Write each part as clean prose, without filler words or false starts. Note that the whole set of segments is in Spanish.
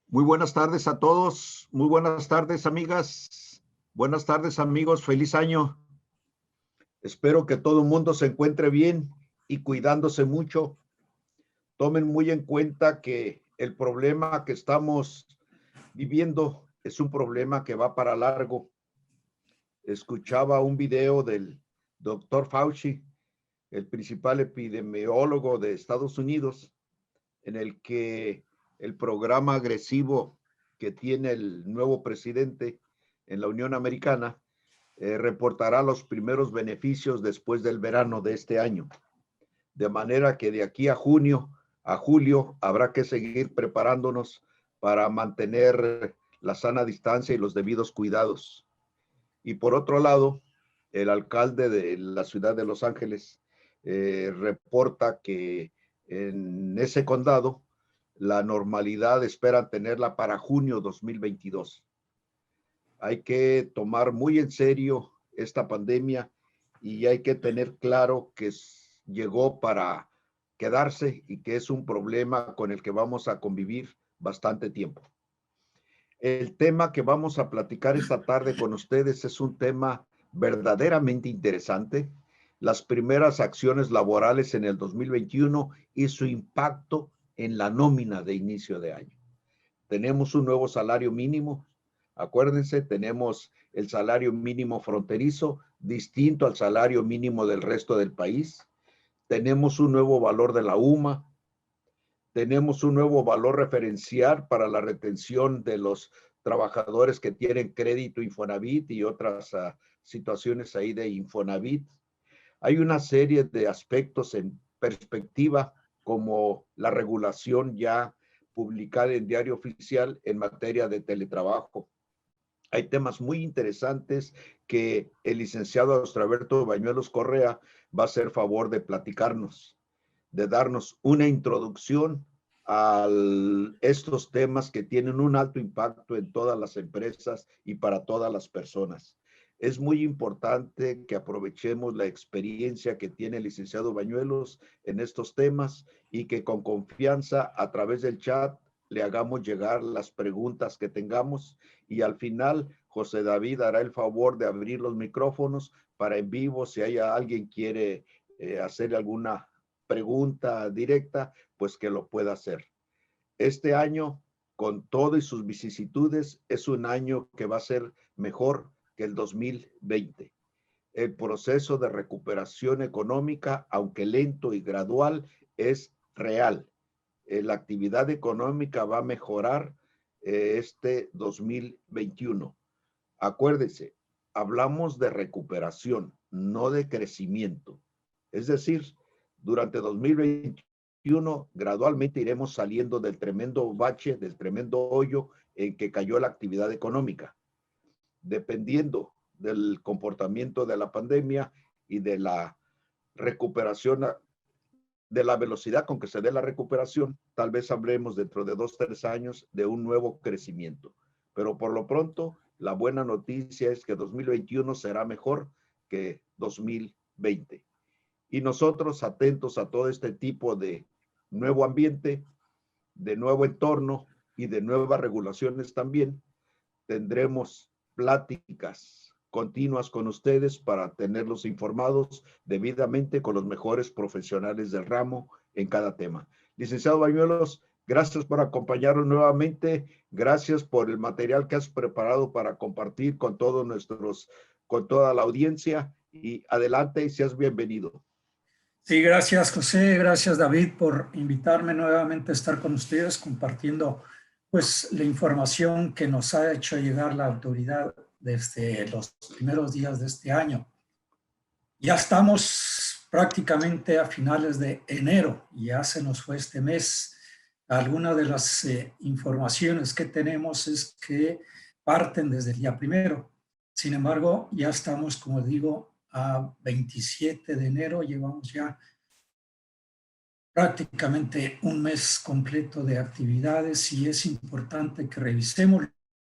Muy buenas tardes a todos, muy buenas tardes amigas, buenas tardes amigos, feliz año. Espero que todo el mundo se encuentre bien y cuidándose mucho. Tomen muy en cuenta que el problema que estamos viviendo es un problema que va para largo. Escuchaba un video del doctor Fauci, el principal epidemiólogo de Estados Unidos, en el que el programa agresivo que tiene el nuevo presidente en la Unión Americana reportará los primeros beneficios después del verano de este año. De manera que de aquí a junio, a julio, habrá que seguir preparándonos para mantener la sana distancia y los debidos cuidados. Y por otro lado, el alcalde de la ciudad de Los Ángeles reporta que en ese condado la normalidad esperan tenerla para junio 2022. Hay que tomar muy en serio esta pandemia y hay que tener claro que llegó para quedarse y que es un problema con el que vamos a convivir bastante tiempo. El tema que vamos a platicar esta tarde con ustedes es un tema verdaderamente interesante, las primeras acciones laborales en el 2021 y su impacto en la nómina de inicio de año. Tenemos un nuevo salario mínimo. Acuérdense, tenemos el salario mínimo fronterizo, distinto al salario mínimo del resto del país. Tenemos un nuevo valor de la UMA. Tenemos un nuevo valor referencial para la retención de los trabajadores que tienen crédito Infonavit y otras situaciones ahí de Infonavit. Hay una serie de aspectos en perspectiva, como la regulación ya publicada en Diario Oficial en materia de teletrabajo. Hay temas muy interesantes que el licenciado Austraberto Bañuelos Correa va a hacer favor de platicarnos, de darnos una introducción a estos temas que tienen un alto impacto en todas las empresas y para todas las personas. Es muy importante que aprovechemos la experiencia que tiene el licenciado Bañuelos en estos temas y que con confianza a través del chat le hagamos llegar las preguntas que tengamos y al final José David hará el favor de abrir los micrófonos para en vivo si hay alguien quiere hacer alguna pregunta directa, pues que lo pueda hacer. Este año, con todo y sus vicisitudes, es un año que va a ser mejor que el 2020. El proceso de recuperación económica, aunque lento y gradual, es real. La actividad económica va a mejorar este 2021. Acuérdense, hablamos de recuperación, no de crecimiento. Es decir, durante 2021 gradualmente iremos saliendo del tremendo bache, del tremendo hoyo en que cayó la actividad económica. Dependiendo del comportamiento de la pandemia y de la recuperación, de la velocidad con que se dé la recuperación, tal vez hablemos dentro de 2, 3 años de un nuevo crecimiento. Pero por lo pronto, la buena noticia es que 2021 será mejor que 2020. Y nosotros atentos a todo este tipo de nuevo ambiente, de nuevo entorno y de nuevas regulaciones también, tendremos pláticas continuas con ustedes para tenerlos informados debidamente con los mejores profesionales del ramo en cada tema. Licenciado Bañuelos, gracias por acompañarnos nuevamente. Gracias por el material que has preparado para compartir con todos con toda la audiencia. Y adelante y seas bienvenido. Sí, gracias José, gracias David por invitarme nuevamente a estar con ustedes compartiendo pues la información que nos ha hecho llegar la autoridad desde los primeros días de este año. Ya estamos prácticamente a finales de enero, ya se nos fue este mes. Algunas de las informaciones que tenemos es que parten desde el día primero. Sin embargo, ya estamos, como digo, a 27 de enero, llevamos ya prácticamente un mes completo de actividades y es importante que revisemos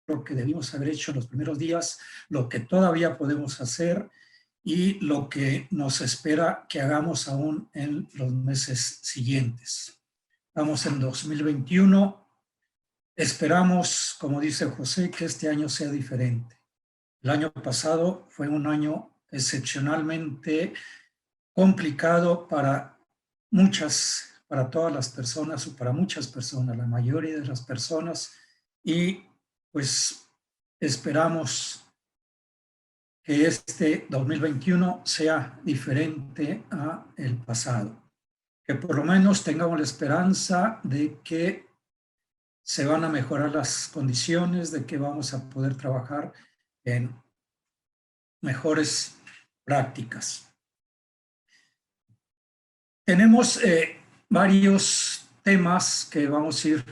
lo que debimos haber hecho en los primeros días, lo que todavía podemos hacer y lo que nos espera que hagamos aún en los meses siguientes. Estamos en 2021, Esperamos, como dice José, que este año sea diferente. El año pasado fue un año excepcionalmente complicado para todas las personas o para muchas personas, la mayoría de las personas, y pues esperamos que este 2021 sea diferente a el pasado, que por lo menos tengamos la esperanza de que se van a mejorar las condiciones, de que vamos a poder trabajar en mejores prácticas. Tenemos varios temas que vamos a ir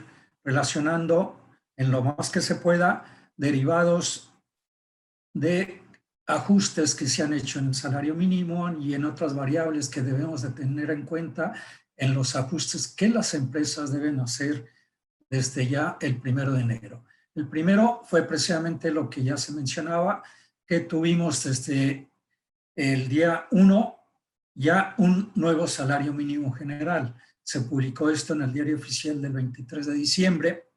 relacionando en lo más que se pueda, derivados de ajustes que se han hecho en el salario mínimo y en otras variables que debemos de tener en cuenta en los ajustes que las empresas deben hacer desde ya el 1 de enero. El primero fue precisamente lo que ya se mencionaba, que tuvimos desde el día 1 ya un nuevo salario mínimo general. Se publicó esto en el Diario Oficial del 23 de diciembre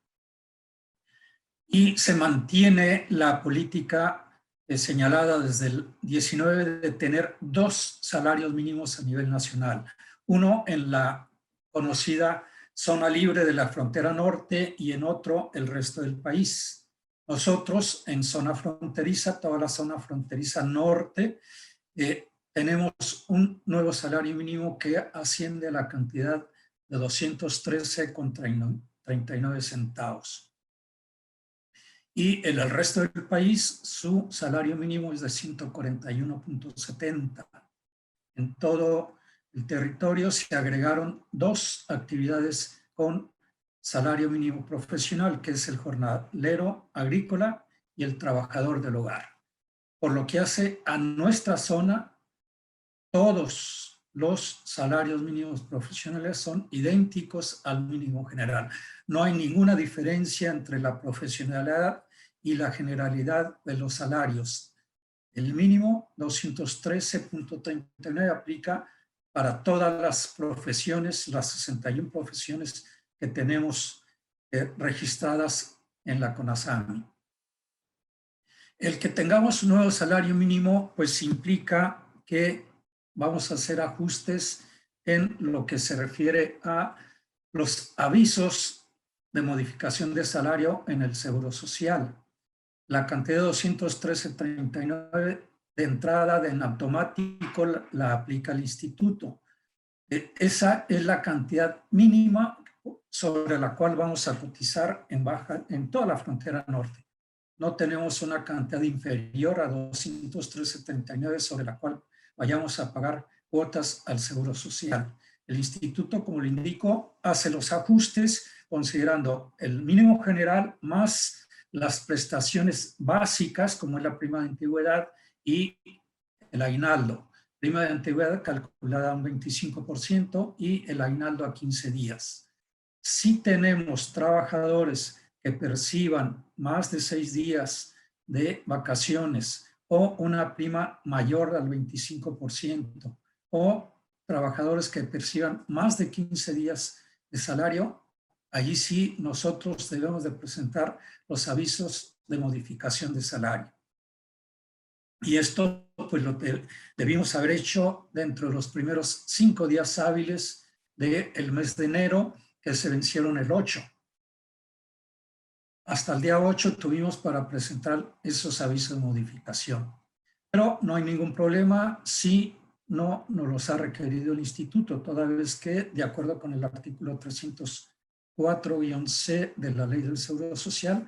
y se mantiene la política señalada desde el 19 de tener 2 salarios mínimos a nivel nacional. Uno en la conocida zona libre de la frontera norte y en otro el resto del país. Nosotros en zona fronteriza, toda la zona fronteriza norte, tenemos un nuevo salario mínimo que asciende a la cantidad de 213,39 centavos. Y en el resto del país su salario mínimo es de 141,70. En todo el territorio se agregaron 2 actividades con salario mínimo profesional, que es el jornalero agrícola y el trabajador del hogar. Por lo que hace a nuestra zona, todos los salarios mínimos profesionales son idénticos al mínimo general. No hay ninguna diferencia entre la profesionalidad y la generalidad de los salarios. El mínimo 213,39 aplica para todas las profesiones, las 61 profesiones que tenemos registradas en la CONASAMI. El que tengamos un nuevo salario mínimo, pues implica que vamos a hacer ajustes en lo que se refiere a los avisos de modificación de salario en el Seguro Social. La cantidad de 213,39 de entrada en automático la aplica el instituto. Esa es la cantidad mínima sobre la cual vamos a cotizar en toda la frontera norte. No tenemos una cantidad inferior a 213,79 sobre la cual vayamos a pagar cuotas al Seguro Social. El instituto, como le indico, hace los ajustes considerando el mínimo general más las prestaciones básicas, como es la prima de antigüedad y el aguinaldo. Prima de antigüedad calculada a un 25% y el aguinaldo a 15 días. Si tenemos trabajadores que perciban más de 6 días de vacaciones o una prima mayor al 25% o trabajadores que perciban más de 15 días de salario, allí sí nosotros debemos de presentar los avisos de modificación de salario. Y esto pues lo debimos haber hecho dentro de los primeros 5 días hábiles del mes de enero, que se vencieron el 8. Hasta el día 8 tuvimos para presentar esos avisos de modificación. Pero no hay ningún problema si no nos los ha requerido el instituto, toda vez que, de acuerdo con el artículo 304-C de la Ley del Seguro Social,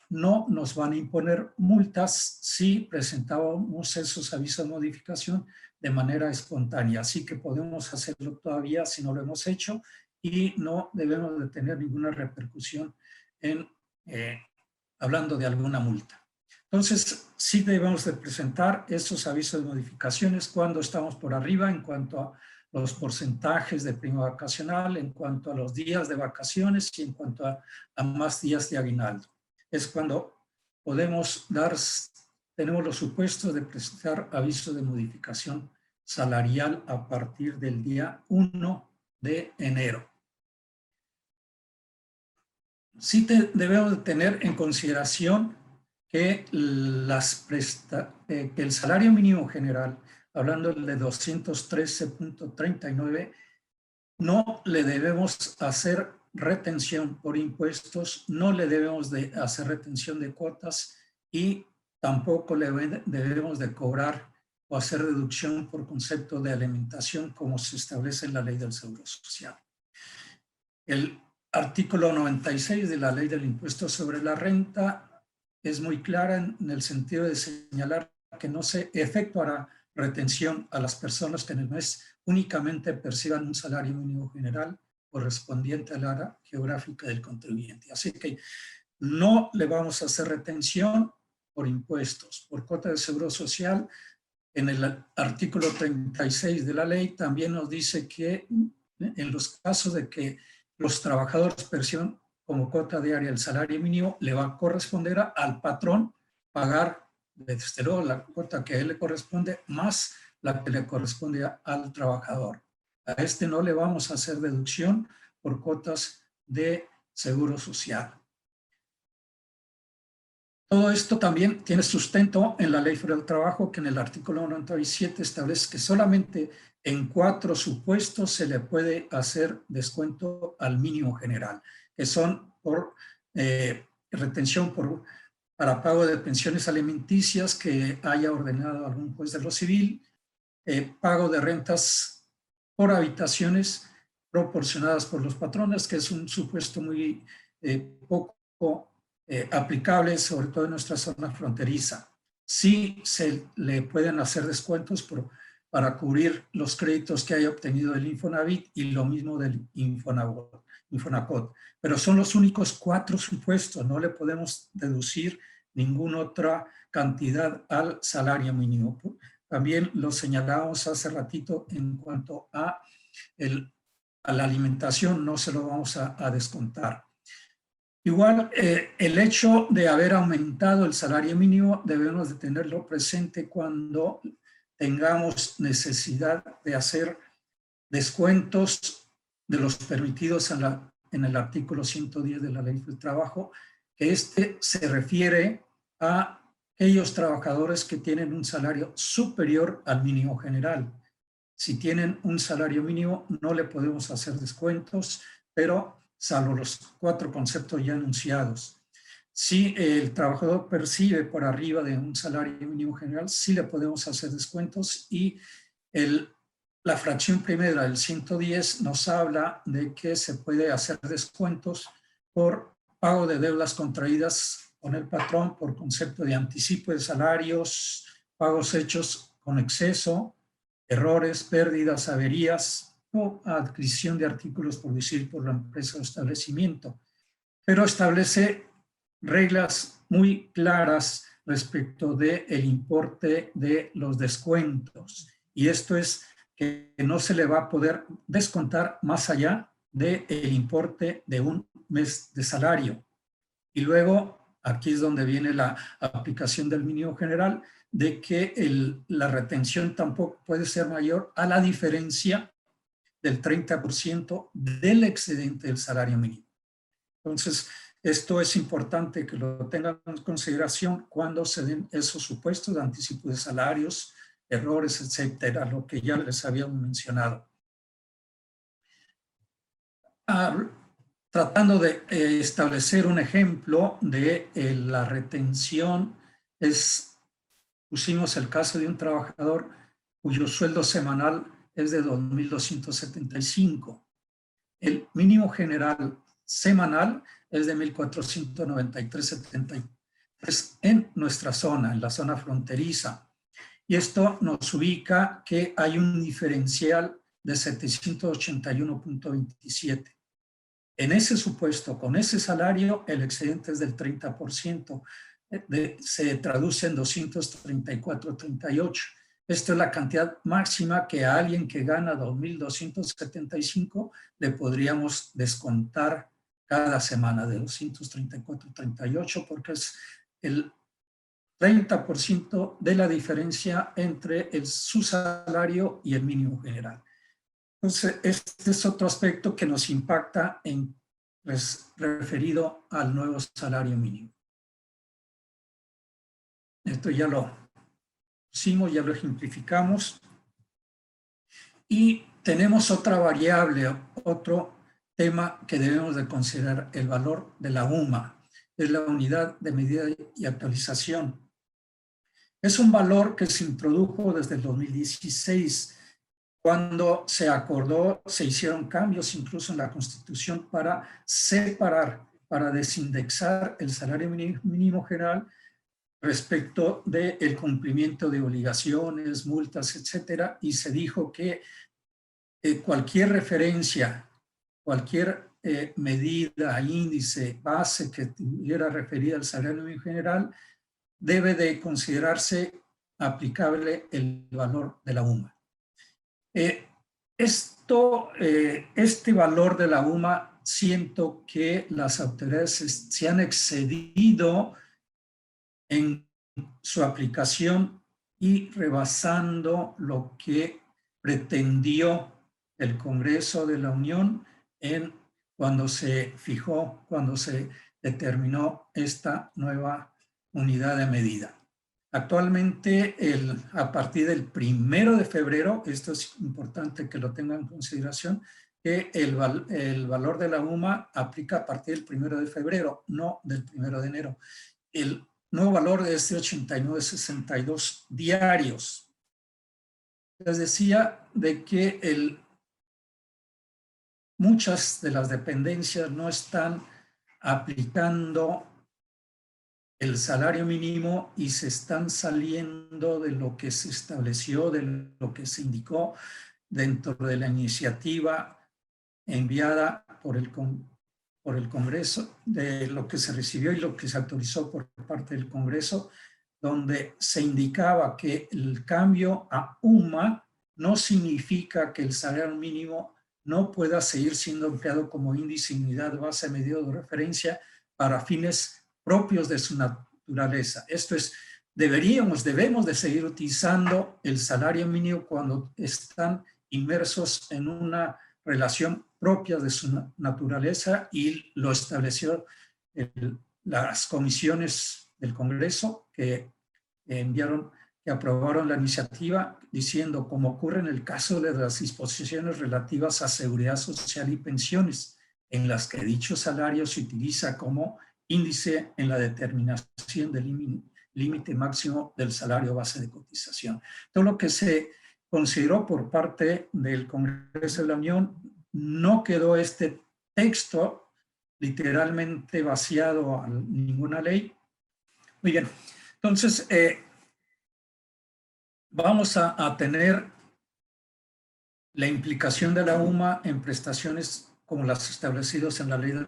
no nos van a imponer multas si presentábamos esos avisos de modificación de manera espontánea. Así que podemos hacerlo todavía si no lo hemos hecho y no debemos de tener ninguna repercusión en hablando de alguna multa. Entonces, sí debemos de presentar esos avisos de modificaciones cuando estamos por arriba en cuanto a los porcentajes de prima vacacional, en cuanto a los días de vacaciones y en cuanto a más días de aguinaldo. Es cuando tenemos los supuestos de presentar avisos de modificación salarial a partir del día 1 de enero. sí debemos de tener en consideración que, que el salario mínimo general, hablando de 213.39, no le debemos hacer retención por impuestos, no le debemos de hacer retención de cuotas y tampoco le debemos de cobrar o hacer deducción por concepto de alimentación como se establece en la Ley del Seguro Social. El artículo 96 de la Ley del Impuesto sobre la Renta es muy clara en el sentido de señalar que no se efectuará retención a las personas que en el mes únicamente perciban un salario mínimo general correspondiente al área geográfica del contribuyente. Así que no le vamos a hacer retención por impuestos, por cuota de seguro social. En el artículo 36 de la ley también nos dice que en los casos de que los trabajadores perciban como cuota diaria el salario mínimo, le va a corresponder al patrón pagar desde luego la cuota que a él le corresponde más la que le corresponde al trabajador. A este no le vamos a hacer deducción por cuotas de seguro social. Todo esto también tiene sustento en la Ley Federal del Trabajo, que en el artículo 97 establece que solamente en 4 supuestos se le puede hacer descuento al mínimo general, que son por retención para pago de pensiones alimenticias que haya ordenado algún juez de lo civil, pago de rentas por habitaciones proporcionadas por los patrones, que es un supuesto muy poco aplicable, sobre todo en nuestra zona fronteriza. Sí se le pueden hacer descuentos para cubrir los créditos que haya obtenido el Infonavit y lo mismo del Infonacot, pero son los únicos 4 supuestos, no le podemos deducir ninguna otra cantidad al salario mínimo. También lo señalábamos hace ratito en cuanto a la alimentación, no se lo vamos a descontar. Igual, el hecho de haber aumentado el salario mínimo debemos de tenerlo presente cuando tengamos necesidad de hacer descuentos de los permitidos en el artículo 110 de la Ley del Trabajo, que se refiere a aquellos trabajadores que tienen un salario superior al mínimo general. Si tienen un salario mínimo, no le podemos hacer descuentos, pero salvo los 4 conceptos ya anunciados. Si el trabajador percibe por arriba de un salario mínimo general, sí le podemos hacer descuentos, y la fracción primera del 110 nos habla de que se puede hacer descuentos por pago de deudas contraídas con el patrón por concepto de anticipo de salarios, pagos hechos con exceso, errores, pérdidas, averías o adquisición de artículos por decir por la empresa o establecimiento. Pero establece reglas muy claras respecto del importe de los descuentos. Y esto es que no se le va a poder descontar más allá del importe de un mes de salario. Y luego, aquí es donde viene la aplicación del mínimo general, de que la retención tampoco puede ser mayor a la diferencia del 30% del excedente del salario mínimo. Entonces, esto es importante que lo tengan en consideración cuando se den esos supuestos de anticipo de salarios, errores, etcétera, lo que ya les habíamos mencionado. Tratando de establecer un ejemplo de la retención, pusimos el caso de un trabajador cuyo sueldo semanal es de 2.275. El mínimo general semanal es de 1.493.73 en nuestra zona, en la zona fronteriza. Y esto nos ubica que hay un diferencial de 781.27. En ese supuesto, con ese salario, el excedente es del 30%, se traduce en 234.38. Esto es la cantidad máxima que a alguien que gana 2.275 le podríamos descontar cada semana, de 234.38, porque es el 30% de la diferencia entre su salario y el mínimo general. Entonces, este es otro aspecto que nos impacta en referido al nuevo salario mínimo. Esto ya lo hicimos, ya lo ejemplificamos. Y tenemos otra variable, otro tema que debemos de considerar, el valor de la UMA, es la unidad de medida y actualización. Es un valor que se introdujo desde el 2016, cuando se acordó, se hicieron cambios incluso en la Constitución para separar, para desindexar el salario mínimo general respecto del cumplimiento de obligaciones, multas, etcétera, y se dijo que cualquier referencia, cualquier medida, índice, base que estuviera referida al salario mínimo general, debe de considerarse aplicable el valor de la UMA. Este valor de la UMA, siento que las autoridades se han excedido en su aplicación y rebasando lo que pretendió el Congreso de la Unión cuando se fijó, cuando se determinó esta nueva unidad de medida. Actualmente, a partir del 1 de febrero, esto es importante que lo tengan en consideración, que el valor de la UMA aplica a partir del 1 de febrero, no del 1 de enero. El nuevo valor es de 89.62 diarios. Les decía de que muchas de las dependencias no están aplicando el salario mínimo y se están saliendo de lo que se estableció, de lo que se indicó dentro de la iniciativa enviada por el Congreso, de lo que se recibió y lo que se autorizó por parte del Congreso, donde se indicaba que el cambio a UMA no significa que el salario mínimo no pueda seguir siendo empleado como índice, unidad, base, medida de referencia para fines propios de su naturaleza. Esto es, debemos de seguir utilizando el salario mínimo cuando están inmersos en una relación propia de su naturaleza, y lo estableció las comisiones del Congreso que aprobaron la iniciativa, diciendo, como ocurre en el caso de las disposiciones relativas a seguridad social y pensiones, en las que dicho salario se utiliza como índice en la determinación del límite máximo del salario base de cotización. Todo lo que se consideró por parte del Congreso de la Unión, no quedó este texto literalmente vaciado a ninguna ley. Muy bien, entonces vamos a tener la implicación de la UMA en prestaciones como las establecidas en la Ley del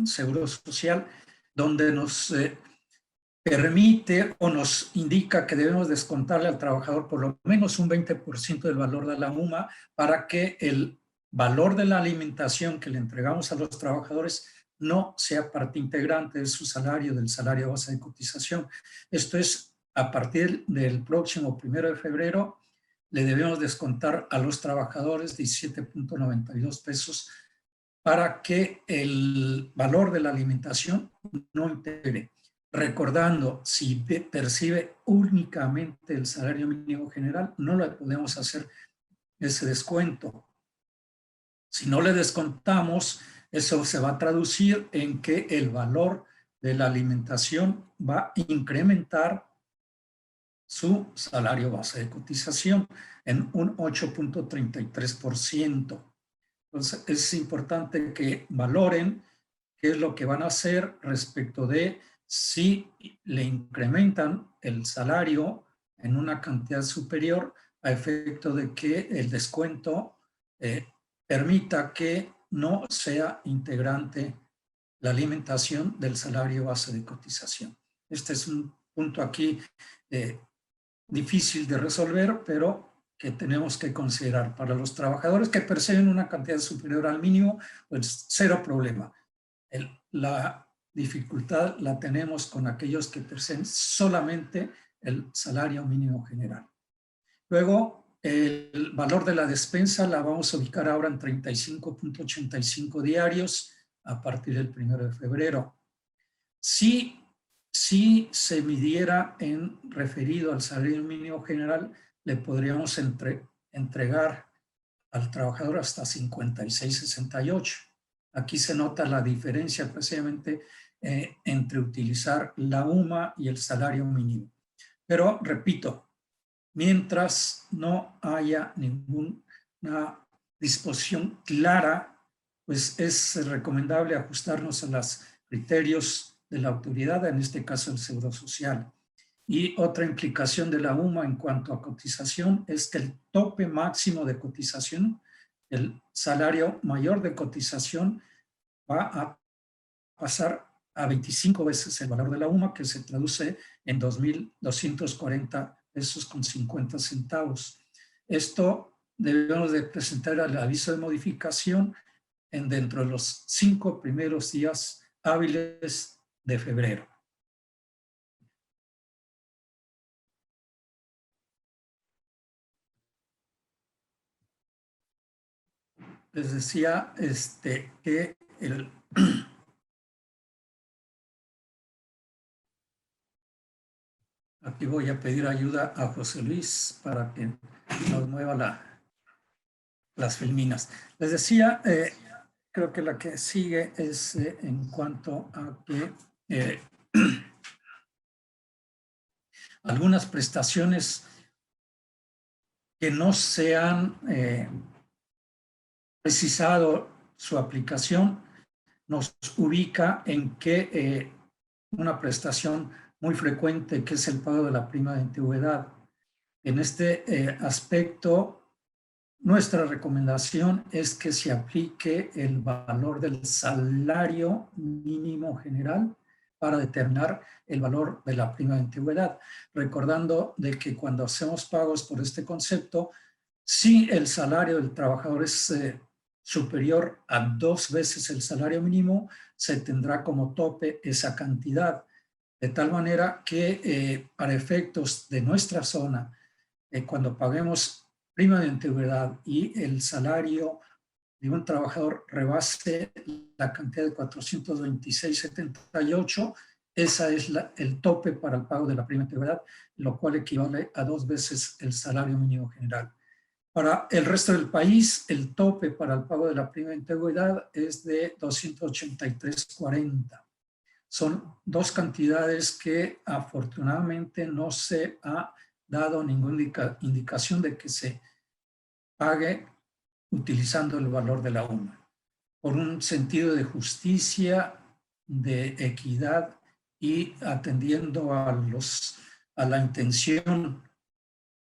Seguro Social, donde nos permite o nos indica que debemos descontarle al trabajador por lo menos un 20% del valor de la UMA para que el valor de la alimentación que le entregamos a los trabajadores no sea parte integrante de su salario, del salario base de cotización. Esto es, a partir del próximo 1 de febrero, le debemos descontar a los trabajadores 17.92 pesos para que el valor de la alimentación no integre. Recordando, si percibe únicamente el salario mínimo general, no le podemos hacer ese descuento. Si no le descontamos, eso se va a traducir en que el valor de la alimentación va a incrementar su salario base de cotización en un 8.33%. Entonces, es importante que valoren qué es lo que van a hacer respecto de si le incrementan el salario en una cantidad superior, a efecto de que el descuento permita que no sea integrante la alimentación del salario base de cotización. Este es un punto aquí difícil de resolver, pero que tenemos que considerar. Para los trabajadores que perciben una cantidad superior al mínimo, pues cero problema. La dificultad la tenemos con aquellos que perciben solamente el salario mínimo general. Luego, el valor de la despensa la vamos a ubicar ahora en 35.85 diarios a partir del 1 de febrero. Si se midiera en referido al salario mínimo general, le podríamos entregar al trabajador hasta 56.68. Aquí se nota la diferencia precisamente entre utilizar la UMA y el salario mínimo. Pero, repito, mientras no haya ninguna disposición clara, pues es recomendable ajustarnos a los criterios de la autoridad, en este caso el Seguro Social. Y otra implicación de la UMA en cuanto a cotización es que el tope máximo de cotización, el salario mayor de cotización, va a pasar a 25 veces el valor de la UMA, que se traduce en 2.240 pesos con 50 centavos. Esto debemos de presentar el aviso de modificación dentro de los 5 primeros días hábiles de febrero. Les decía que aquí voy a pedir ayuda a José Luis para que nos mueva las filminas. Les decía, creo que la que sigue es en cuanto a que algunas prestaciones que no se han precisado su aplicación nos ubica en que una prestación muy frecuente, que es el pago de la prima de antigüedad. En este aspecto, nuestra recomendación es que se aplique el valor del salario mínimo general para determinar el valor de la prima de antigüedad, recordando de que cuando hacemos pagos por este concepto, si el salario del trabajador es superior a 2 veces el salario mínimo, se tendrá como tope esa cantidad, de tal manera que para efectos de nuestra zona, cuando paguemos prima de antigüedad y el salario de un trabajador rebase la cantidad de 426.78, esa es el tope para el pago de la prima de antigüedad, lo cual equivale a 2 veces el salario mínimo general. Para el resto del país, el tope para el pago de la prima de antigüedad es de 283.40. Son 2 cantidades que afortunadamente no se ha dado ninguna indicación de que se pague utilizando el valor de la UMA. Por un sentido de justicia, de equidad y atendiendo a la intención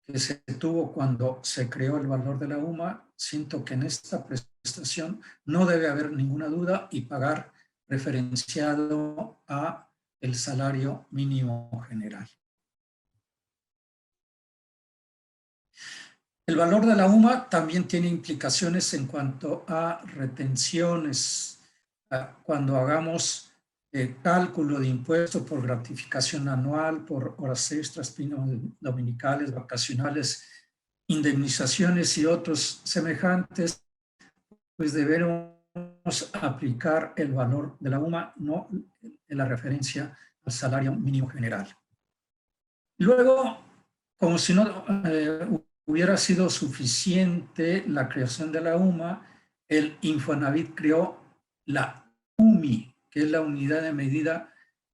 que se tuvo cuando se creó el valor de la UMA, siento que en esta prestación no debe haber ninguna duda y pagar referenciado a el salario mínimo general. El valor de la UMA también tiene implicaciones en cuanto a retenciones. Cuando hagamos cálculo de impuesto por gratificación anual, por horas extras, primas dominicales, vacacionales, indemnizaciones y otros semejantes, pues debemos aplicar el valor de la UMA, no en la referencia al salario mínimo general. Luego, como si no hubiera sido suficiente la creación de la UMA, el Infonavit creó la UMI, que es la unidad de medida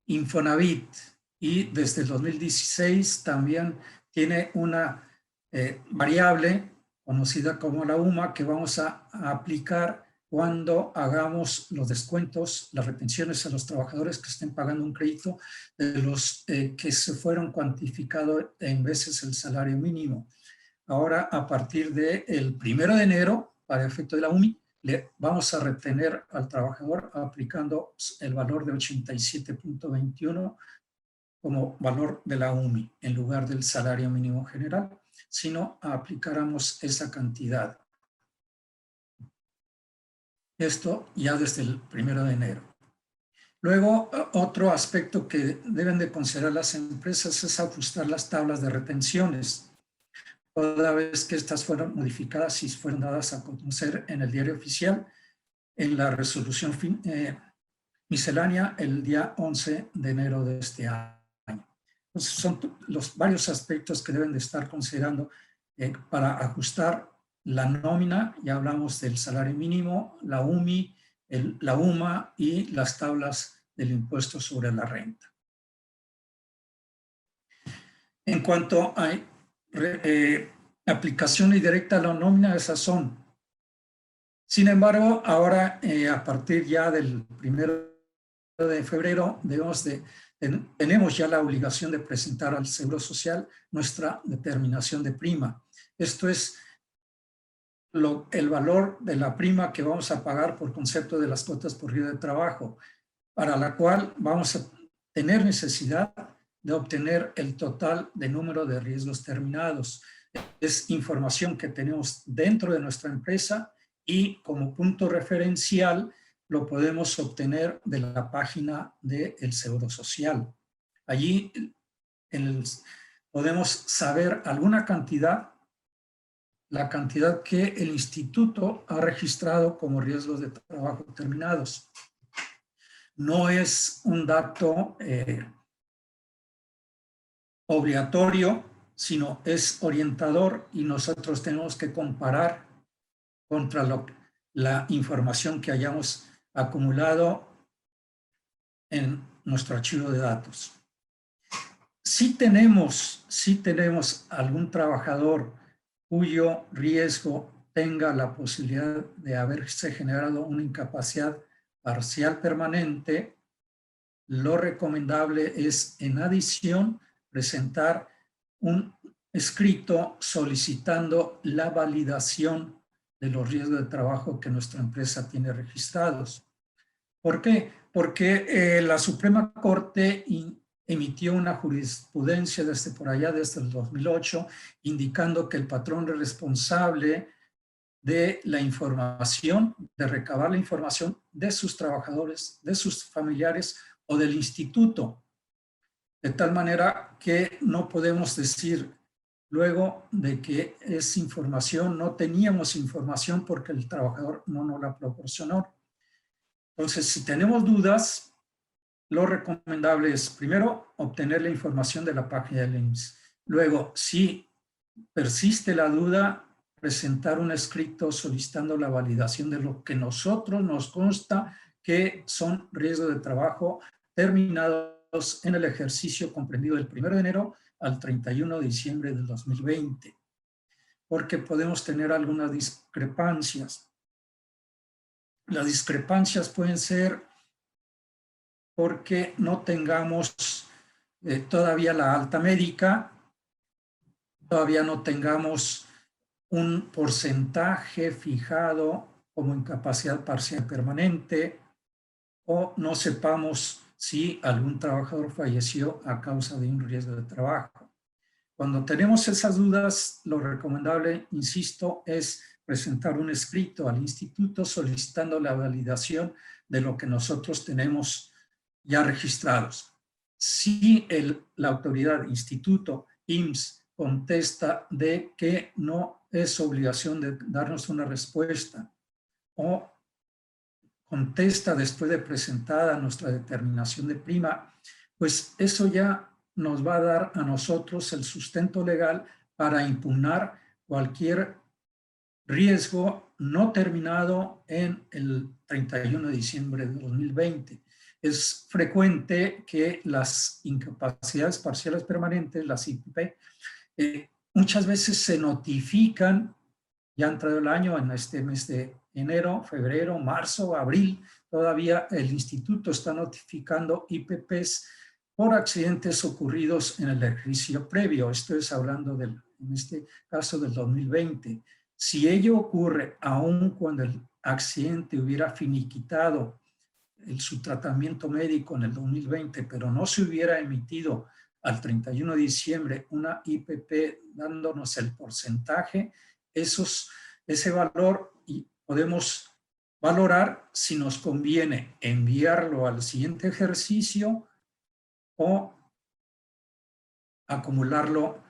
Infonavit, y desde el 2016 también tiene una variable conocida como la UMA que vamos a aplicar cuando hagamos los descuentos, las retenciones a los trabajadores que estén pagando un crédito de los que se fueron cuantificados en veces el salario mínimo. Ahora, a partir del 1 de enero, para efecto de la UMI, le vamos a retener al trabajador aplicando el valor de 87.21 como valor de la UMI en lugar del salario mínimo general, sino aplicáramos esa cantidad. Esto ya desde el 1 de enero. Luego, otro aspecto que deben de considerar las empresas es ajustar las tablas de retenciones. Toda vez que estas fueron modificadas y fueron dadas a conocer en el diario oficial, en la resolución miscelánea el día 11 de enero de este año. Entonces, son los varios aspectos que deben de estar considerando para ajustar la nómina. Ya hablamos del salario mínimo, la UMI, la UMA y las tablas del impuesto sobre la renta. En cuanto a aplicación directa a la nómina, esas son. Sin embargo, ahora a partir ya del 1 de febrero tenemos ya la obligación de presentar al Seguro Social nuestra determinación de prima. Esto es el valor de la prima que vamos a pagar por concepto de las cuotas por día de trabajo, para la cual vamos a tener necesidad de obtener el total de número de riesgos terminados. Es información que tenemos dentro de nuestra empresa y como punto referencial lo podemos obtener de la página del Seguro Social. Allí podemos saber alguna cantidad, la cantidad que el instituto ha registrado como riesgos de trabajo terminados. No es un dato obligatorio, sino es orientador y nosotros tenemos que comparar contra la información que hayamos acumulado en nuestro archivo de datos. Si tenemos algún trabajador cuyo riesgo tenga la posibilidad de haberse generado una incapacidad parcial permanente, lo recomendable es, en adición, presentar un escrito solicitando la validación de los riesgos de trabajo que nuestra empresa tiene registrados. ¿Por qué? Porque la Suprema Corte emitió una jurisprudencia desde el 2008, indicando que el patrón es responsable de la información, de recabar la información de sus trabajadores, de sus familiares o del instituto. De tal manera que no podemos decir luego de que esa información, no teníamos información porque el trabajador no nos la proporcionó. Entonces, si tenemos dudas, lo recomendable es, primero, obtener la información de la página del IMSS. Luego, si persiste la duda, presentar un escrito solicitando la validación de lo que nosotros nos consta que son riesgos de trabajo terminados en el ejercicio comprendido del 1 de enero al 31 de diciembre del 2020, porque podemos tener algunas discrepancias. Las discrepancias pueden ser porque no tengamos todavía la alta médica, todavía no tengamos un porcentaje fijado como incapacidad parcial permanente, o no sepamos si algún trabajador falleció a causa de un riesgo de trabajo. Cuando tenemos esas dudas, lo recomendable, insisto, es presentar un escrito al instituto solicitando la validación de lo que nosotros tenemos ya registrados. Si la autoridad, instituto, IMSS, contesta de que no es obligación de darnos una respuesta o contesta después de presentada nuestra determinación de prima, pues eso ya nos va a dar a nosotros el sustento legal para impugnar cualquier riesgo no terminado en el 31 de diciembre de 2020. Es frecuente que las incapacidades parciales permanentes, las IPP, muchas veces se notifican, ya ha entrado el año, en este mes de enero, febrero, marzo, abril, todavía el instituto está notificando IPPs por accidentes ocurridos en el ejercicio previo. Esto es hablando en este caso del 2020. Si ello ocurre aún cuando el accidente hubiera finiquitado su tratamiento médico en el 2020, pero no se hubiera emitido al 31 de diciembre una IPP dándonos el porcentaje, ese valor, y podemos valorar si nos conviene enviarlo al siguiente ejercicio o acumularlo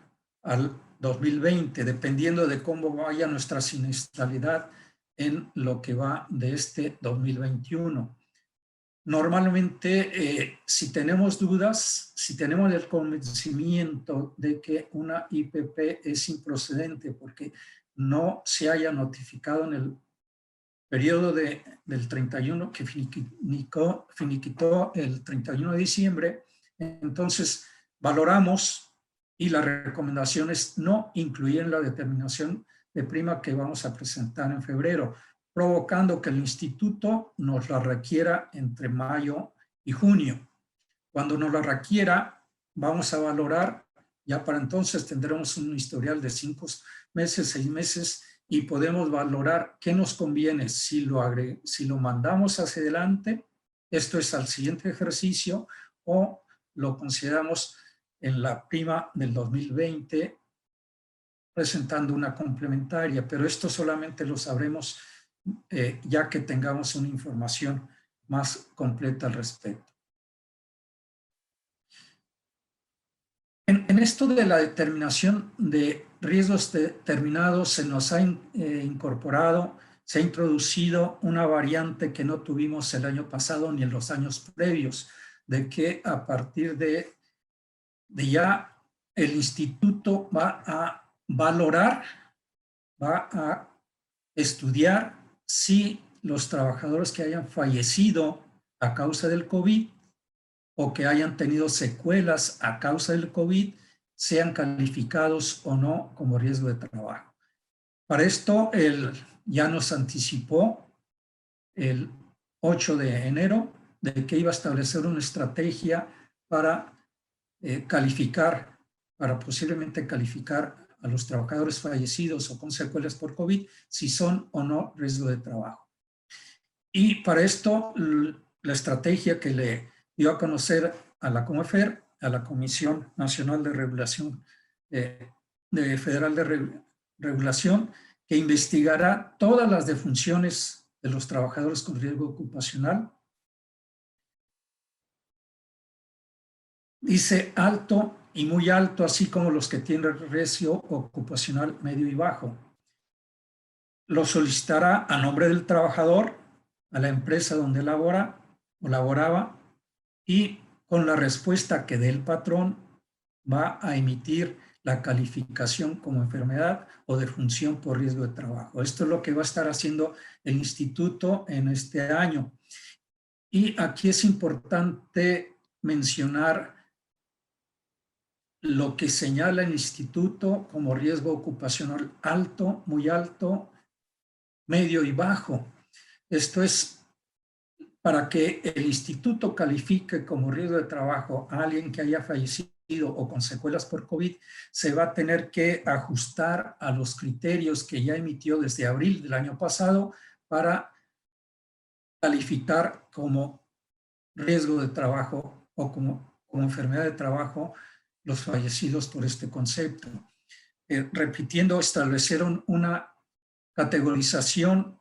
al 2020, dependiendo de cómo vaya nuestra siniestralidad en lo que va de este 2021. Normalmente, si tenemos dudas, si tenemos el convencimiento de que una IPP es improcedente porque no se haya notificado en el periodo del 31 que finiquitó el 31 de diciembre, entonces valoramos y la recomendación es no incluir en la determinación de prima que vamos a presentar en febrero, provocando que el instituto nos la requiera entre mayo y junio. Cuando nos la requiera, vamos a valorar, ya para entonces tendremos un historial de 5 meses, 6 meses, y podemos valorar qué nos conviene si lo mandamos hacia adelante, esto es al siguiente ejercicio, o lo consideramos en la prima del 2020 presentando una complementaria, pero esto solamente lo sabremos ya que tengamos una información más completa al respecto. En esto de la determinación de riesgos determinados se nos ha incorporado, se ha introducido una variante que no tuvimos el año pasado ni en los años previos, de que a partir de ya el instituto va a valorar, va a estudiar si los trabajadores que hayan fallecido a causa del COVID o que hayan tenido secuelas a causa del COVID sean calificados o no como riesgo de trabajo. Para esto, ya nos anticipó el 8 de enero de que iba a establecer una estrategia para calificar, para posiblemente calificar a los trabajadores fallecidos o con secuelas por COVID, si son o no riesgo de trabajo. Y para esto, la estrategia que le dio a conocer a la Comefer, a la Comisión Nacional de Regulación, Federal de Regulación, que investigará todas las defunciones de los trabajadores con riesgo ocupacional. Dice alto y muy alto, así como los que tienen riesgo ocupacional medio y bajo. Lo solicitará a nombre del trabajador, a la empresa donde labora o laboraba, y con la respuesta que dé el patrón va a emitir la calificación como enfermedad o defunción por riesgo de trabajo. Esto es lo que va a estar haciendo el instituto en este año. Y aquí es importante mencionar lo que señala el instituto como riesgo ocupacional alto, muy alto, medio y bajo. Esto es para que el instituto califique como riesgo de trabajo a alguien que haya fallecido o con secuelas por COVID, se va a tener que ajustar a los criterios que ya emitió desde abril del año pasado para calificar como riesgo de trabajo o como enfermedad de trabajo los fallecidos por este concepto. Repitiendo, establecieron una categorización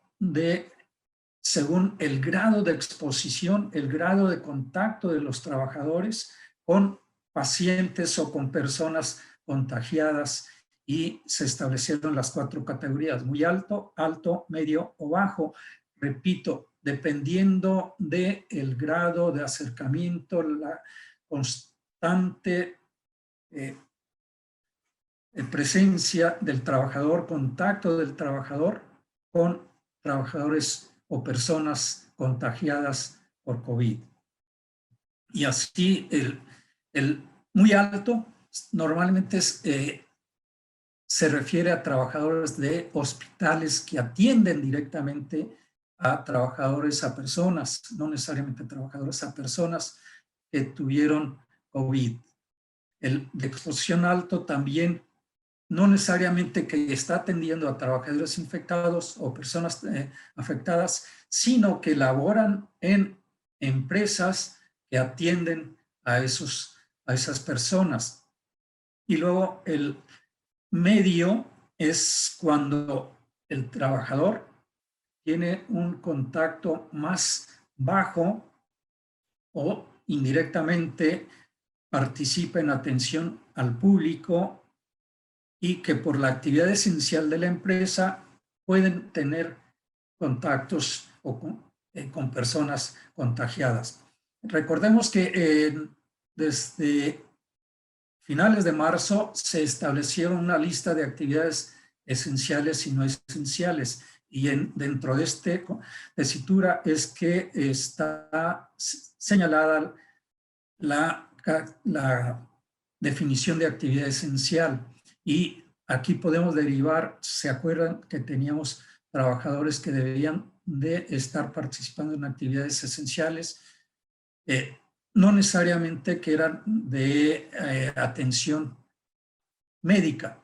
según el grado de exposición, el grado de contacto de los trabajadores con pacientes o con personas contagiadas, y se establecieron las 4 categorías: muy alto, alto, medio o bajo. Repito, dependiendo del grado de acercamiento, la constante presencia del trabajador, contacto del trabajador con trabajadores o personas contagiadas por COVID. Y así el muy alto normalmente se refiere a trabajadores de hospitales que atienden directamente a trabajadores, a personas, no necesariamente trabajadores, a personas que tuvieron COVID. El de exposición alto también no necesariamente que está atendiendo a trabajadores infectados o personas afectadas, sino que laboran en empresas que atienden a esas personas. Y luego el medio es cuando el trabajador tiene un contacto más bajo o indirectamente participa en atención al público y que por la actividad esencial de la empresa pueden tener contactos o con personas contagiadas. Recordemos que desde finales de marzo se establecieron una lista de actividades esenciales y no esenciales, y dentro de esta tesitura es que está señalada la definición de actividad esencial, y aquí podemos derivar, ¿se acuerdan que teníamos trabajadores que debían de estar participando en actividades esenciales? No necesariamente que eran de atención médica.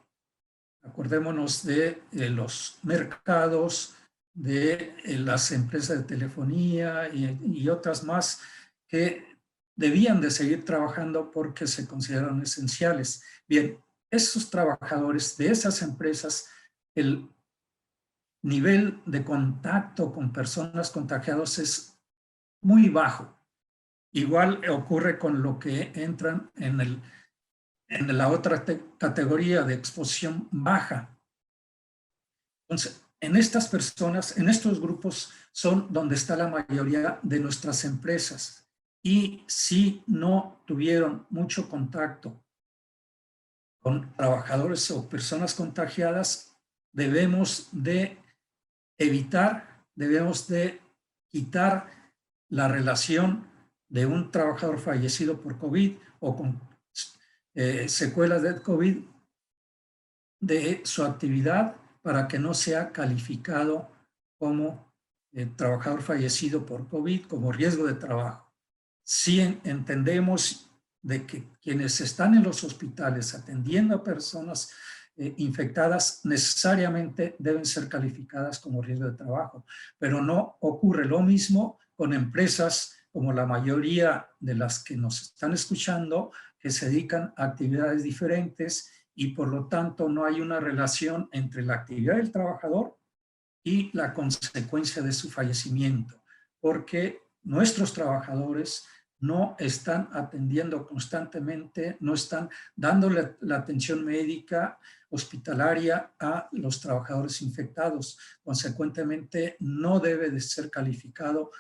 Acordémonos de los mercados, de las empresas de telefonía y otras más que debían de seguir trabajando porque se consideraron esenciales. Bien, esos trabajadores de esas empresas, el nivel de contacto con personas contagiadas es muy bajo. Igual ocurre con lo que entran en la otra categoría de exposición baja. Entonces, en estas personas, en estos grupos son donde está la mayoría de nuestras empresas. Y si no tuvieron mucho contacto con trabajadores o personas contagiadas, debemos de evitar, debemos de quitar la relación de un trabajador fallecido por COVID o con secuelas de COVID de su actividad para que no sea calificado como trabajador fallecido por COVID, como riesgo de trabajo. Sí entendemos de que quienes están en los hospitales atendiendo a personas infectadas necesariamente deben ser calificadas como riesgo de trabajo, pero no ocurre lo mismo con empresas como la mayoría de las que nos están escuchando, que se dedican a actividades diferentes y por lo tanto no hay una relación entre la actividad del trabajador y la consecuencia de su fallecimiento, porque nuestros trabajadores no están atendiendo constantemente, no están dándole la atención médica hospitalaria a los trabajadores infectados. Consecuentemente, no debe de ser calificado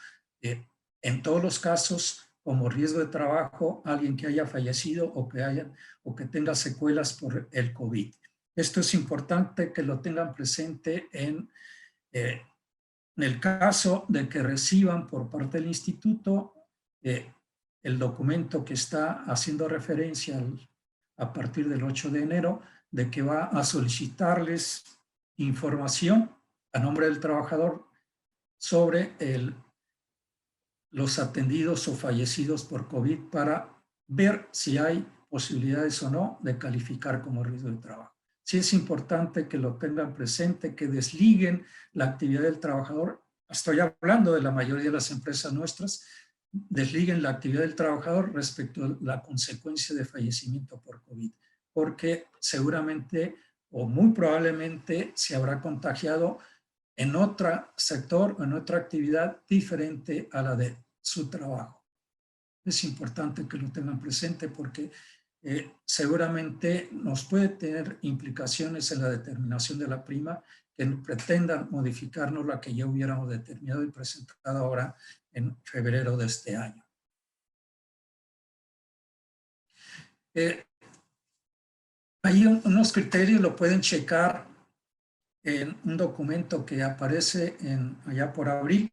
en todos los casos como riesgo de trabajo alguien que haya fallecido o que tenga secuelas por el COVID. Esto es importante que lo tengan presente en el caso de que reciban por parte del instituto el documento que está haciendo referencia a partir del 8 de enero, de que va a solicitarles información a nombre del trabajador sobre los atendidos o fallecidos por COVID para ver si hay posibilidades o no de calificar como riesgo de trabajo. Sí es importante que lo tengan presente, que desliguen la actividad del trabajador. Estoy hablando de la mayoría de las empresas nuestras, desliguen la actividad del trabajador respecto a la consecuencia de fallecimiento por COVID, porque seguramente o muy probablemente se habrá contagiado en otro sector o en otra actividad diferente a la de su trabajo. Es importante que lo tengan presente porque seguramente nos puede tener implicaciones en la determinación de la prima que pretendan modificarnos la que ya hubiéramos determinado y presentado ahora en febrero de este año. Hay unos criterios, lo pueden checar en un documento que aparece allá por abril,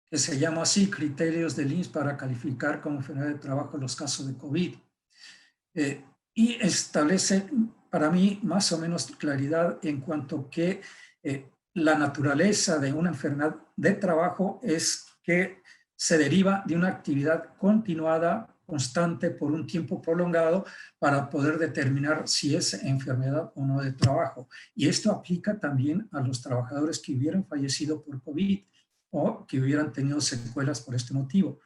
que se llama así, criterios del IMSS para calificar como enfermedad de trabajo los casos de COVID. Y establece para mí más o menos claridad en cuanto que la naturaleza de una enfermedad de trabajo es que se deriva de una actividad continuada, constante por un tiempo prolongado para poder determinar si es enfermedad o no de trabajo. Y esto aplica también a los trabajadores que hubieran fallecido por COVID o que hubieran tenido secuelas por este motivo.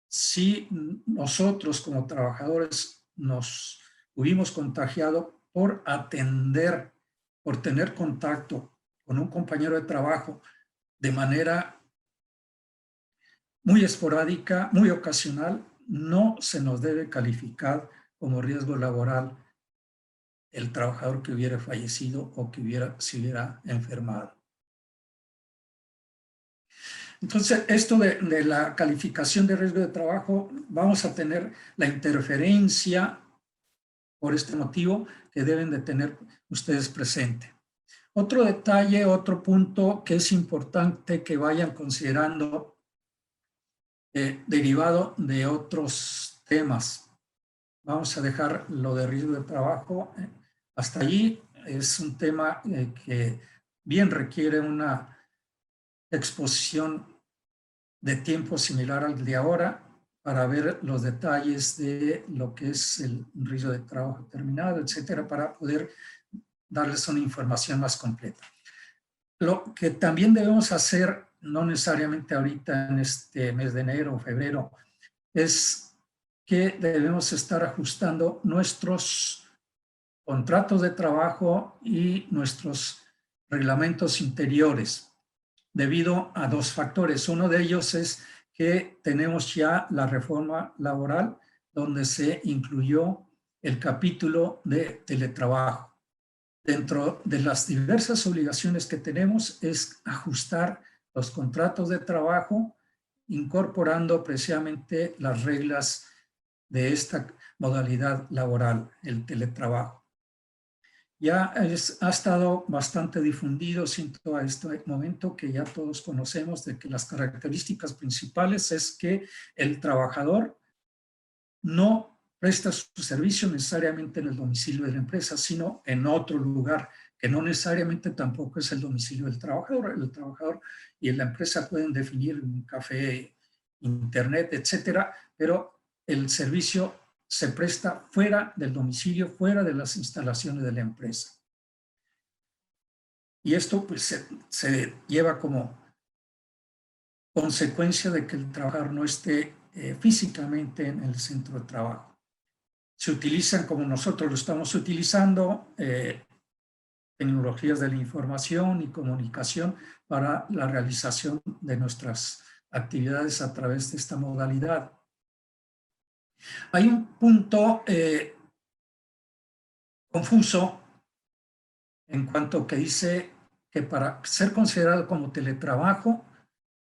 Si nosotros como trabajadores nos hubimos contagiado por atender, por tener contacto con un compañero de trabajo de manera muy esporádica, muy ocasional, no se nos debe calificar como riesgo laboral el trabajador que hubiera fallecido o que se hubiera enfermado. Entonces, esto de la calificación de riesgo de trabajo, vamos a tener la interferencia por este motivo que deben de tener ustedes presente. Otro detalle, otro punto que es importante que vayan considerando derivado de otros temas. Vamos a dejar lo de riesgo de trabajo hasta allí. Es un tema que bien requiere una exposición de tiempo similar al de ahora para ver los detalles de lo que es el riesgo de trabajo terminado, etcétera, para poder darles una información más completa. Lo que también debemos hacer, no necesariamente ahorita en este mes de enero o febrero, es que debemos estar ajustando nuestros contratos de trabajo y nuestros reglamentos interiores debido a dos factores. Uno de ellos es que tenemos ya la reforma laboral donde se incluyó el capítulo de teletrabajo. Dentro de las diversas obligaciones que tenemos es ajustar los contratos de trabajo incorporando precisamente las reglas de esta modalidad laboral, el teletrabajo. Ya ha estado bastante difundido, siento a este momento que ya todos conocemos de que las características principales es que el trabajador no presta su servicio necesariamente en el domicilio de la empresa, sino en otro lugar, que no necesariamente tampoco es el domicilio del trabajador. El trabajador y la empresa pueden definir un café, internet, etcétera, pero el servicio se presta fuera del domicilio, fuera de las instalaciones de la empresa. Y esto pues se lleva como consecuencia de que el trabajador no esté físicamente en el centro de trabajo. Se utilizan como nosotros lo estamos utilizando, tecnologías de la información y comunicación para la realización de nuestras actividades a través de esta modalidad. Hay un punto confuso en cuanto que dice que para ser considerado como teletrabajo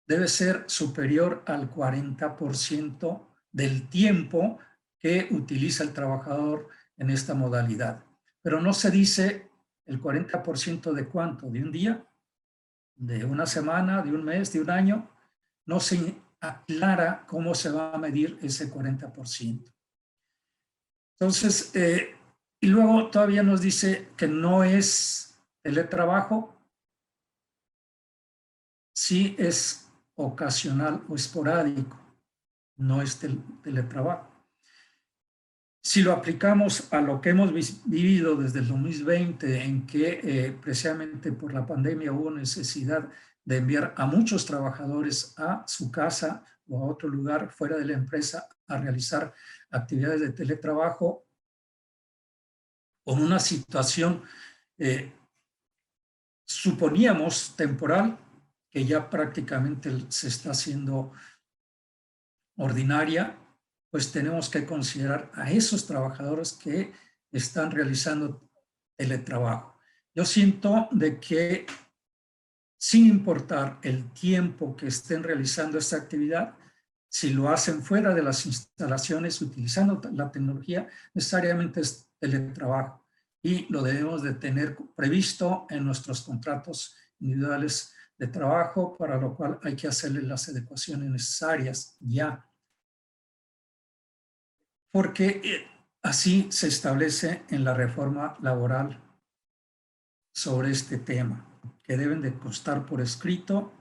debe ser superior al 40% del tiempo que utiliza el trabajador en esta modalidad. Pero no se dice el 40% de cuánto, de un día, de una semana, de un mes, de un año. No se aclara cómo se va a medir ese 40%. Entonces, y luego todavía nos dice que no es teletrabajo, sí es ocasional o esporádico, no es teletrabajo. Si lo aplicamos a lo que hemos vivido desde el 2020, en que precisamente por la pandemia hubo necesidad de enviar a muchos trabajadores a su casa o a otro lugar fuera de la empresa a realizar actividades de teletrabajo, con una situación, suponíamos temporal, que ya prácticamente se está haciendo ordinaria, pues tenemos que considerar a esos trabajadores que están realizando teletrabajo. Yo siento de que sin importar el tiempo que estén realizando esta actividad, si lo hacen fuera de las instalaciones utilizando la tecnología, necesariamente es teletrabajo y lo debemos de tener previsto en nuestros contratos individuales de trabajo, para lo cual hay que hacerle las adecuaciones necesarias ya. Porque así se establece en la reforma laboral sobre este tema, que deben de constar por escrito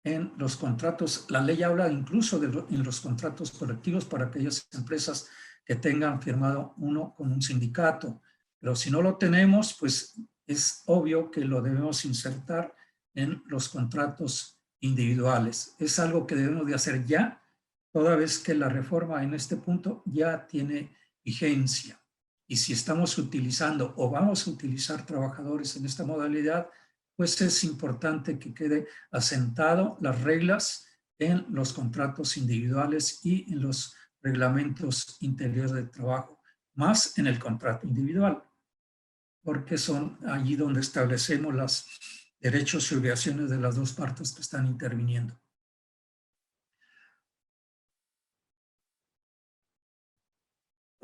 en los contratos. La ley habla incluso en los contratos colectivos para aquellas empresas que tengan firmado uno con un sindicato. Pero si no lo tenemos, pues es obvio que lo debemos insertar en los contratos individuales. Es algo que debemos de hacer ya, toda vez que la reforma en este punto ya tiene vigencia. Y si estamos utilizando o vamos a utilizar trabajadores en esta modalidad, pues es importante que quede asentado las reglas en los contratos individuales y en los reglamentos interiores de trabajo, más en el contrato individual, porque son allí donde establecemos los derechos y obligaciones de las dos partes que están interviniendo.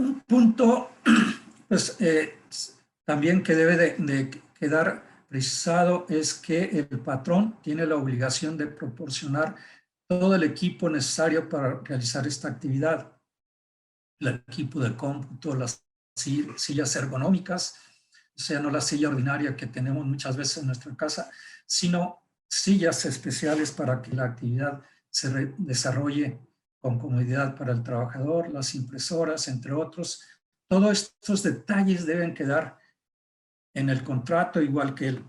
Un punto pues, también que debe de quedar precisado es que el patrón tiene la obligación de proporcionar todo el equipo necesario para realizar esta actividad. El equipo de cómputo, las sillas ergonómicas, o sea, no la silla ordinaria que tenemos muchas veces en nuestra casa, sino sillas especiales para que la actividad se desarrolle con comodidad para el trabajador, las impresoras, entre otros. Todos estos detalles deben quedar en el contrato, igual que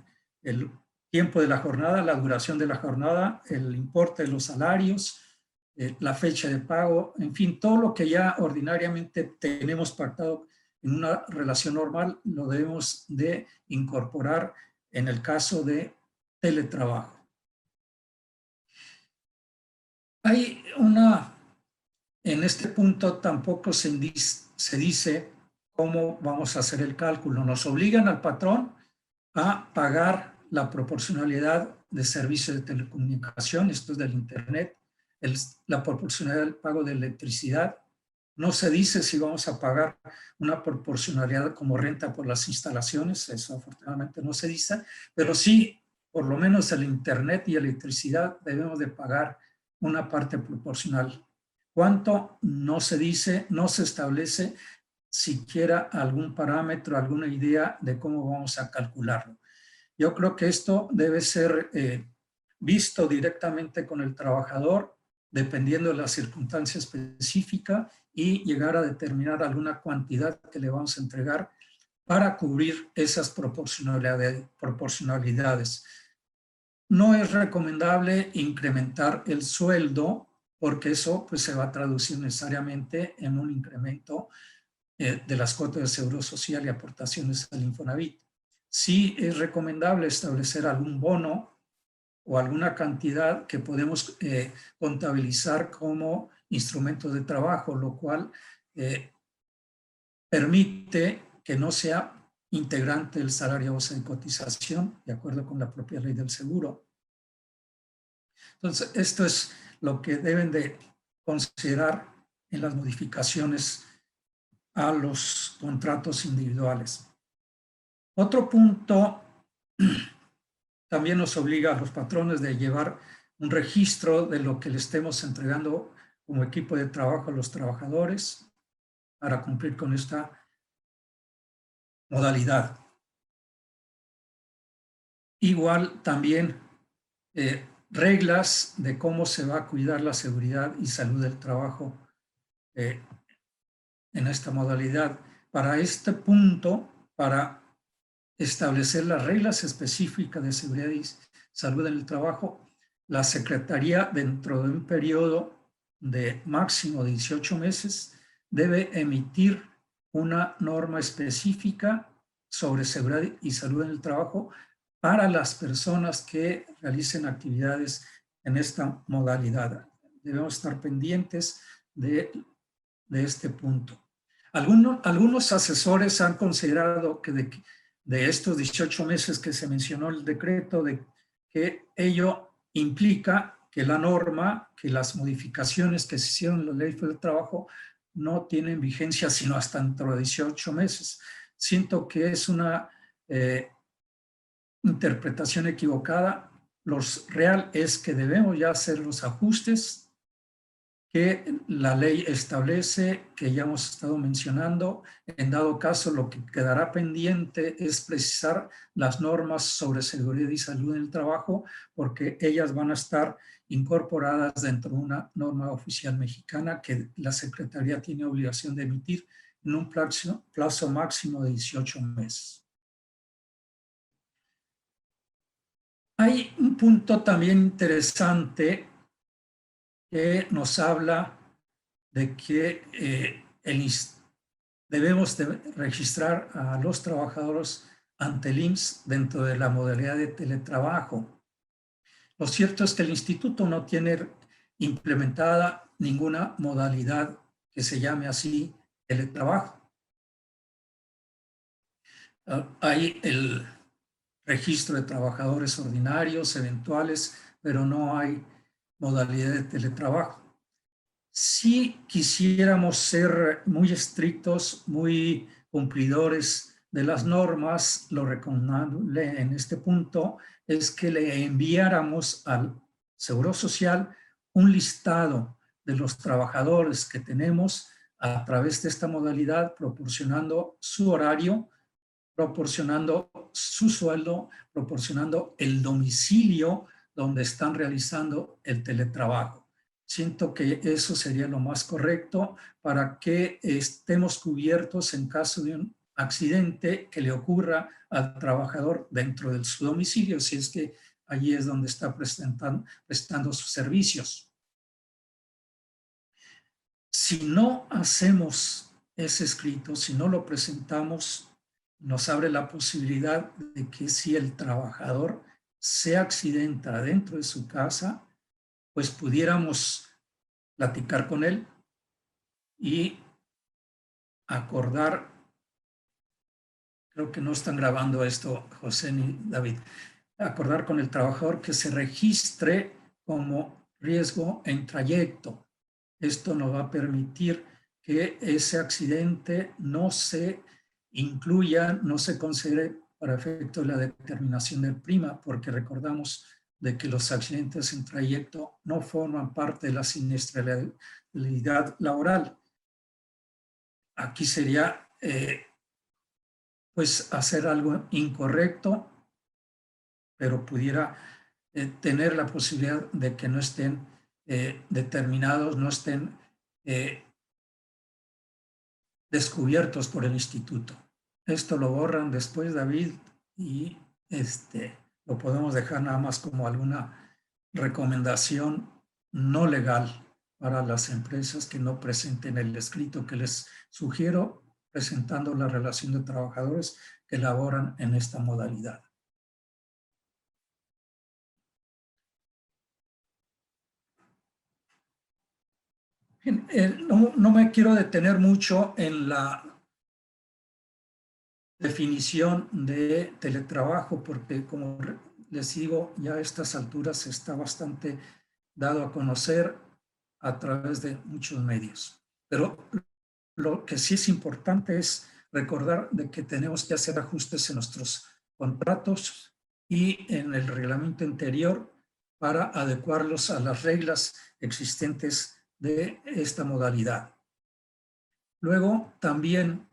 el tiempo de la jornada, la duración de la jornada, el importe de los salarios, la fecha de pago, en fin, todo lo que ya ordinariamente tenemos pactado en una relación normal lo debemos de incorporar en el caso de teletrabajo. Hay en este punto tampoco se dice cómo vamos a hacer el cálculo. Nos obligan al patrón a pagar la proporcionalidad de servicios de telecomunicación, esto es del Internet, la proporcionalidad del pago de electricidad. No se dice si vamos a pagar una proporcionalidad como renta por las instalaciones, eso afortunadamente no se dice, pero sí, por lo menos el Internet y electricidad debemos de pagar una parte proporcional. ¿Cuánto? No se dice, no se establece siquiera algún parámetro, alguna idea de cómo vamos a calcularlo. Yo creo que esto debe ser visto directamente con el trabajador, dependiendo de la circunstancia específica, y llegar a determinar alguna cantidad que le vamos a entregar para cubrir esas proporcionalidades. No es recomendable incrementar el sueldo porque eso pues, se va a traducir necesariamente en un incremento de las cuotas de seguro social y aportaciones al Infonavit. Sí es recomendable establecer algún bono o alguna cantidad que podemos contabilizar como instrumentos de trabajo, lo cual permite que no sea integrante del salario base de cotización, de acuerdo con la propia ley del seguro. Entonces, esto es lo que deben de considerar en las modificaciones a los contratos individuales. Otro punto también nos obliga a los patrones de llevar un registro de lo que le estemos entregando como equipo de trabajo a los trabajadores para cumplir con esta modalidad. Igual también reglas de cómo se va a cuidar la seguridad y salud del trabajo en esta modalidad. Para este punto, para establecer las reglas específicas de seguridad y salud en el trabajo, la Secretaría, dentro de un periodo de máximo 18 meses, debe emitir una norma específica sobre seguridad y salud en el trabajo para las personas que realicen actividades en esta modalidad. Debemos estar pendientes de este punto. Algunos asesores han considerado que de estos 18 meses que se mencionó el decreto, de que ello implica que la norma, que las modificaciones que se hicieron en la ley del trabajo no tienen vigencia sino hasta dentro de 18 meses. Siento que es una interpretación equivocada. Lo real es que debemos ya hacer los ajustes que la ley establece, que ya hemos estado mencionando. En dado caso, lo que quedará pendiente es precisar las normas sobre seguridad y salud en el trabajo, porque ellas van a estar incorporadas dentro de una norma oficial mexicana que la Secretaría tiene obligación de emitir en un plazo máximo de 18 meses. Hay un punto también interesante que nos habla de que debemos de registrar a los trabajadores ante el IMSS dentro de la modalidad de teletrabajo. Lo cierto es que el instituto no tiene implementada ninguna modalidad que se llame así teletrabajo. Hay el registro de trabajadores ordinarios, eventuales, pero no hay modalidad de teletrabajo. Si quisiéramos ser muy estrictos, muy cumplidores de las normas, lo recomendable en este punto es que le enviáramos al Seguro Social un listado de los trabajadores que tenemos a través de esta modalidad, proporcionando su horario, proporcionando su sueldo, proporcionando el domicilio donde están realizando el teletrabajo. Siento que eso sería lo más correcto para que estemos cubiertos en caso de un accidente que le ocurra al trabajador dentro de su domicilio, si es que allí es donde está prestando sus servicios. Si no hacemos ese escrito, si no lo presentamos, nos abre la posibilidad de que si el trabajador se accidenta dentro de su casa, pues pudiéramos platicar con él y acordar, creo que no están grabando esto José ni David, acordar con el trabajador que se registre como riesgo en trayecto. Esto nos va a permitir que ese accidente no se incluya, no se considere para efecto de la determinación del prima, porque recordamos de que los accidentes en trayecto no forman parte de la siniestralidad laboral. Aquí sería pues hacer algo incorrecto, pero pudiera tener la posibilidad de que no estén determinados, no estén descubiertos por el instituto. Esto lo borran después, David, y lo podemos dejar nada más como alguna recomendación no legal para las empresas que no presenten el escrito que les sugiero, presentando la relación de trabajadores que laboran en esta modalidad. No me quiero detener mucho en la definición de teletrabajo, porque como les digo, ya a estas alturas está bastante dado a conocer a través de muchos medios. Pero lo que sí es importante es recordar de que tenemos que hacer ajustes en nuestros contratos y en el reglamento interior para adecuarlos a las reglas existentes de esta modalidad. Luego también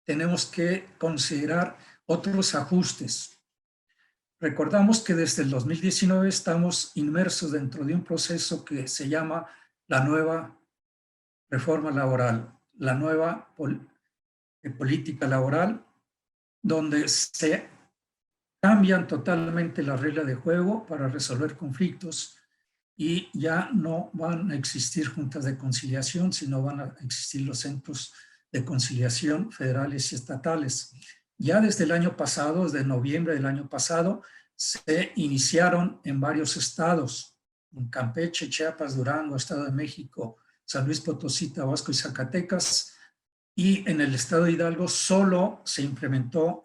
tenemos que considerar otros ajustes. Recordamos que desde el 2019 estamos inmersos dentro de un proceso que se llama la nueva reforma laboral, la nueva política laboral, donde se cambian totalmente las reglas de juego para resolver conflictos y ya no van a existir juntas de conciliación, sino van a existir los centros de conciliación federales y estatales. Ya desde el año pasado, desde noviembre del año pasado, se iniciaron en varios estados, en Campeche, Chiapas, Durango, Estado de México, San Luis Potosí, Tabasco y Zacatecas, y en el estado de Hidalgo solo se implementó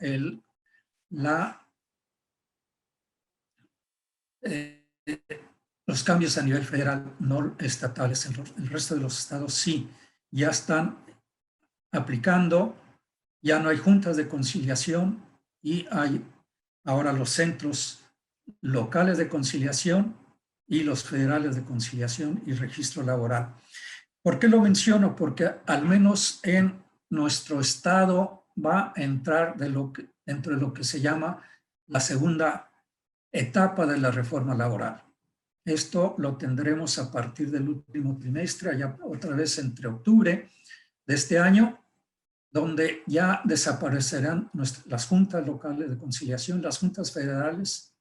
los cambios a nivel federal, no estatales. El resto de los estados sí, ya están aplicando, ya no hay juntas de conciliación y hay ahora los centros locales de conciliación y los federales de conciliación y registro laboral. ¿Por qué lo menciono? Porque al menos en nuestro estado va a entrar dentro de lo que se llama la segunda etapa de la reforma laboral. Esto lo tendremos a partir del último trimestre, allá otra vez entre octubre de este año, donde ya desaparecerán las juntas locales de conciliación, las juntas federales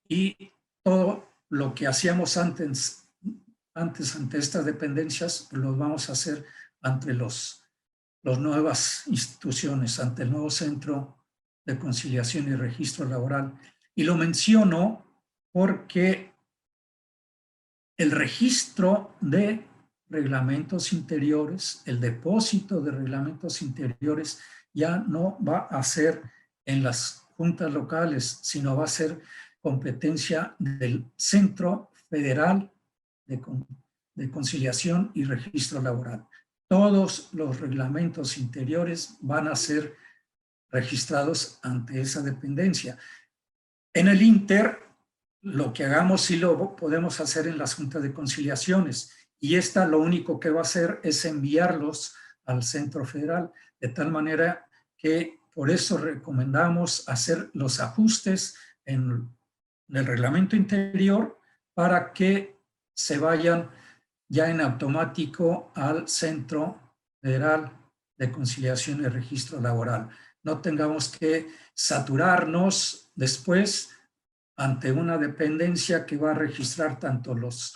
y todo lo que hacíamos antes ante estas dependencias, pues lo vamos a hacer ante las nuevas instituciones, ante el nuevo Centro de Conciliación y Registro Laboral. Y lo menciono porque el registro de reglamentos interiores, el depósito de reglamentos interiores ya no va a ser en las juntas locales, sino va a ser competencia del Centro Federal de de Conciliación y Registro Laboral. Todos los reglamentos interiores van a ser registrados ante esa dependencia. En el Inter, lo que hagamos sí lo podemos hacer en las juntas de conciliaciones, y esta lo único que va a hacer es enviarlos al Centro Federal, de tal manera que por eso recomendamos hacer los ajustes en el reglamento interior para que se vayan ya en automático al Centro Federal de Conciliación y Registro Laboral. No tengamos que saturarnos después ante una dependencia que va a registrar tanto los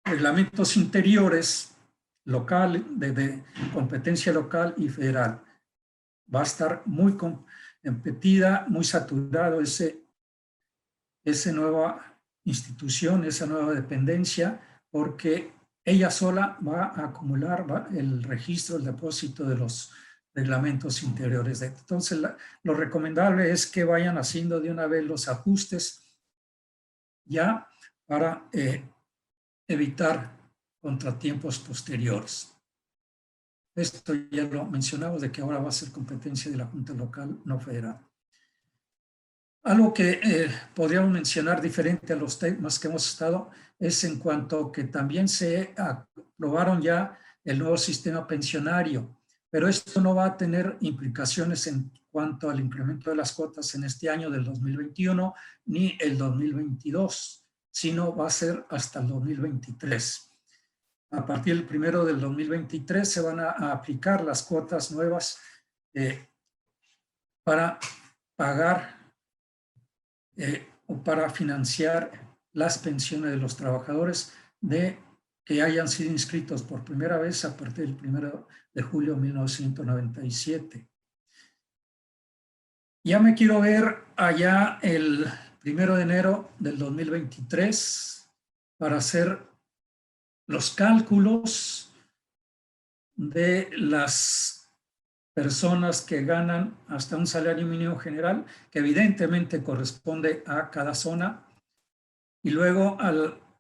reglamentos interiores local, de competencia local y federal. Va a estar muy competida, muy saturado esa nueva institución, esa nueva dependencia, porque ella sola va a acumular el registro, el depósito de los reglamentos interiores. Entonces, lo recomendable es que vayan haciendo de una vez los ajustes ya para evitar contratiempos posteriores. Esto ya lo mencionamos, de que ahora va a ser competencia de la Junta Local, no federal. Algo que podríamos mencionar diferente a los temas que hemos estado es en cuanto que también se aprobaron ya el nuevo sistema pensionario, pero esto no va a tener implicaciones en cuanto al incremento de las cuotas en este año del 2021 ni el 2022, sino va a ser hasta el 2023. A partir del 1 del 2023 se van a aplicar las cuotas nuevas para pagar o para financiar las pensiones de los trabajadores que hayan sido inscritos por primera vez a partir del 1 de julio de 1997. Ya me quiero ver allá el 1 de enero del 2023 para hacer los cálculos de las personas que ganan hasta un salario mínimo general, que evidentemente corresponde a cada zona, y luego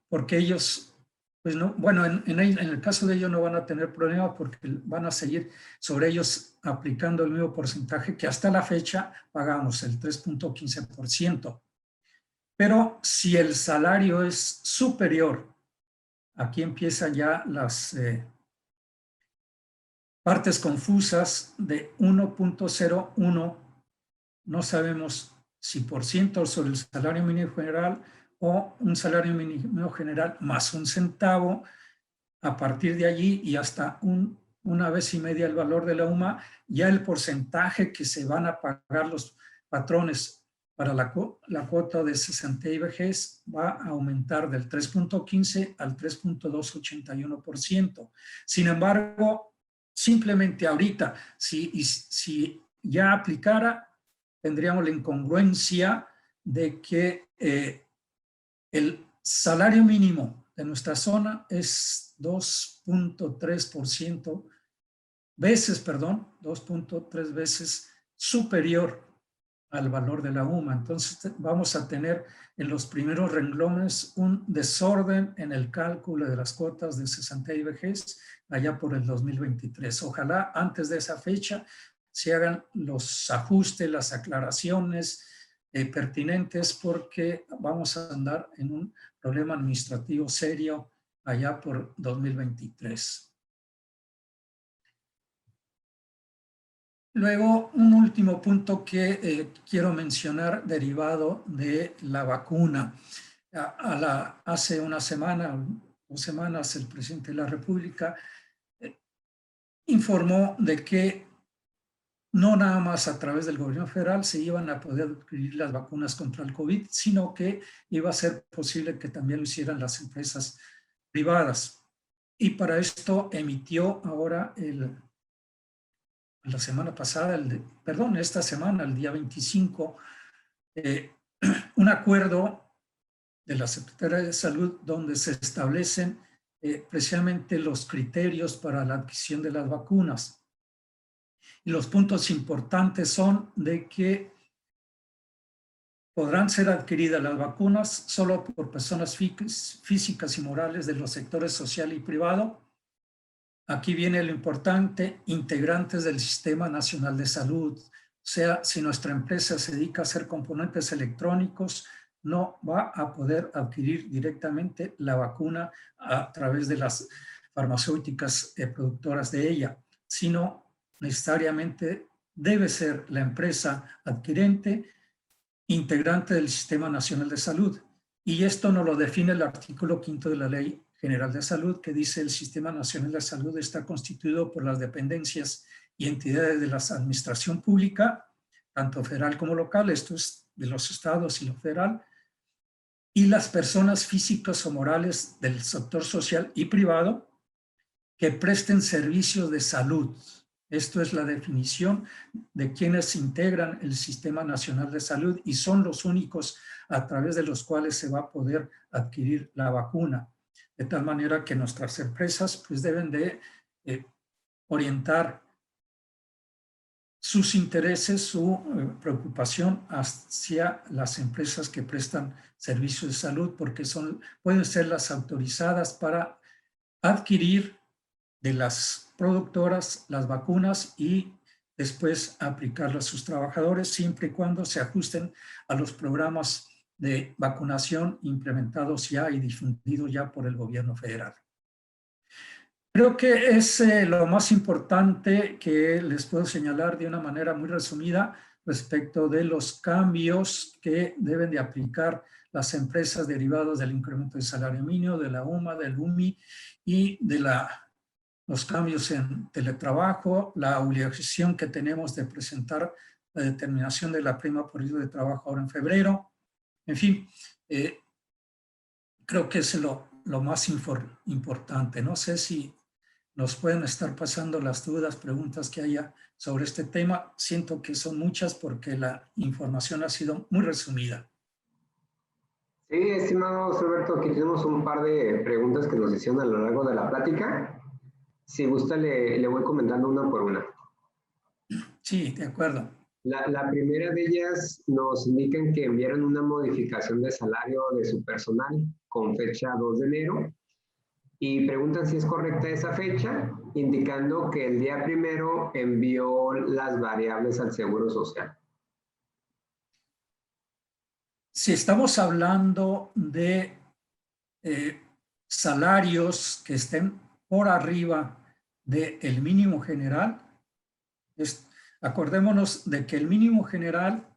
porque ellos, pues no, bueno, en el caso de ellos no van a tener problema porque van a seguir sobre ellos aplicando el mismo porcentaje que hasta la fecha pagamos, el 3.15%. Pero si el salario es superior, aquí empiezan ya las partes confusas de 1.01, no sabemos si por ciento sobre el salario mínimo general o un salario mínimo general más un centavo, a partir de allí y hasta una vez y media el valor de la UMA, ya el porcentaje que se van a pagar los patrones para la cuota de cesantía y vejez va a aumentar del 3.15 al 3.281%. Sin embargo, simplemente ahorita, si ya aplicara, tendríamos la incongruencia de que el salario mínimo de nuestra zona es 2.3 veces superior al valor de la UMA. Entonces vamos a tener en los primeros renglones un desorden en el cálculo de las cuotas de cesantía y vejez allá por el 2023. Ojalá antes de esa fecha se hagan los ajustes, las aclaraciones pertinentes, porque vamos a andar en un problema administrativo serio allá por 2023. Luego, un último punto que quiero mencionar derivado de la vacuna. Hace una semana, 2 semanas, el presidente de la República informó de que no nada más a través del gobierno federal se iban a poder adquirir las vacunas contra el COVID, sino que iba a ser posible que también lo hicieran las empresas privadas. Y para esto emitió ahora la semana pasada, esta semana, el día 25, un acuerdo de la Secretaría de Salud donde se establecen precisamente los criterios para la adquisición de las vacunas. Y los puntos importantes son de que podrán ser adquiridas las vacunas solo por personas físicas y morales de los sectores social y privado. Aquí viene lo importante, integrantes del Sistema Nacional de Salud. O sea, si nuestra empresa se dedica a hacer componentes electrónicos, no va a poder adquirir directamente la vacuna a través de las farmacéuticas productoras de ella, sino necesariamente debe ser la empresa adquirente, integrante del Sistema Nacional de Salud. Y esto nos lo define el artículo 5 de la Ley General de Salud, que dice: el Sistema Nacional de Salud está constituido por las dependencias y entidades de la administración pública, tanto federal como local, esto es de los estados y lo federal, y las personas físicas o morales del sector social y privado que presten servicios de salud. Esto es la definición de quienes integran el Sistema Nacional de Salud y son los únicos a través de los cuales se va a poder adquirir la vacuna. De tal manera que nuestras empresas pues deben de orientar sus intereses, su preocupación hacia las empresas que prestan servicios de salud, porque pueden ser las autorizadas para adquirir de las productoras las vacunas y después aplicarlas a sus trabajadores, siempre y cuando se ajusten a los programas de vacunación implementados ya y difundidos ya por el gobierno federal. Creo que es lo más importante que les puedo señalar de una manera muy resumida respecto de los cambios que deben de aplicar las empresas derivados del incremento del salario mínimo, de la UMA, del UMI y de los cambios en teletrabajo, la obligación que tenemos de presentar la determinación de la prima por día de trabajo ahora en febrero. En fin, creo que es lo más importante. No sé si nos pueden estar pasando las dudas, preguntas que haya sobre este tema. Siento que son muchas porque la información ha sido muy resumida. Sí, estimado Roberto, aquí tenemos un par de preguntas que nos hicieron a lo largo de la plática. Si gusta, le voy comentando una por una. Sí, de acuerdo. La primera de ellas nos indican que enviaron una modificación de salario de su personal con fecha 2 de enero y preguntan si es correcta esa fecha, indicando que el día 1 envió las variables al Seguro Social. Si estamos hablando de salarios que estén por arriba del mínimo general, acordémonos de que el mínimo general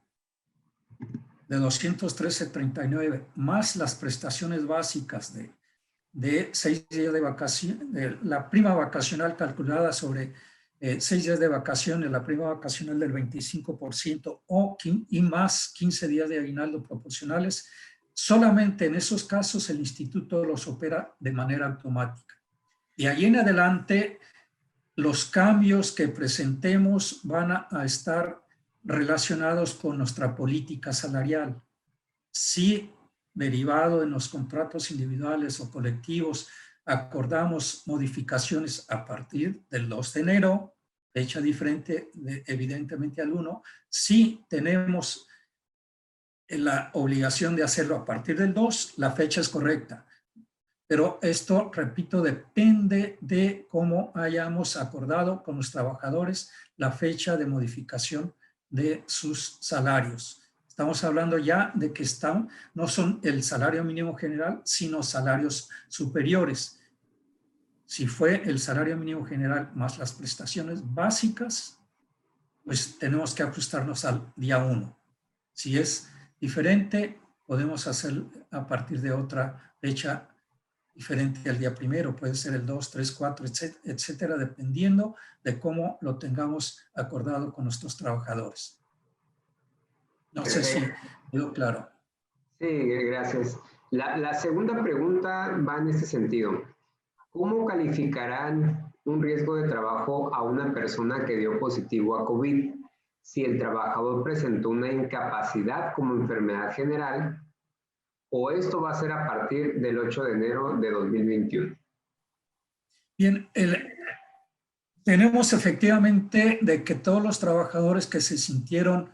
de 213.39 más las prestaciones básicas de 6 días de vacación, de la prima vacacional calculada sobre 6 días de vacaciones, la prima vacacional del 25% y más 15 días de aguinaldo proporcionales, solamente en esos casos el instituto los opera de manera automática. Y allí en adelante, los cambios que presentemos van a estar relacionados con nuestra política salarial. Si derivado en los contratos individuales o colectivos acordamos modificaciones a partir del 2 de enero, fecha diferente evidentemente al 1, si tenemos la obligación de hacerlo a partir del 2, la fecha es correcta. Pero esto, repito, depende de cómo hayamos acordado con los trabajadores la fecha de modificación de sus salarios. Estamos hablando ya de que no son el salario mínimo general, sino salarios superiores. Si fue el salario mínimo general más las prestaciones básicas, pues tenemos que ajustarnos al día 1. Si es diferente, podemos hacer a partir de otra fecha diferente al día 1, puede ser el 2, 3, 4, etcétera, dependiendo de cómo lo tengamos acordado con nuestros trabajadores. No sé si quedó claro. Sí, gracias. La segunda pregunta va en este sentido. ¿Cómo calificarán un riesgo de trabajo a una persona que dio positivo a COVID si el trabajador presentó una incapacidad como enfermedad general o esto va a ser a partir del 8 de enero de 2021? Bien, tenemos efectivamente de que todos los trabajadores que se sintieron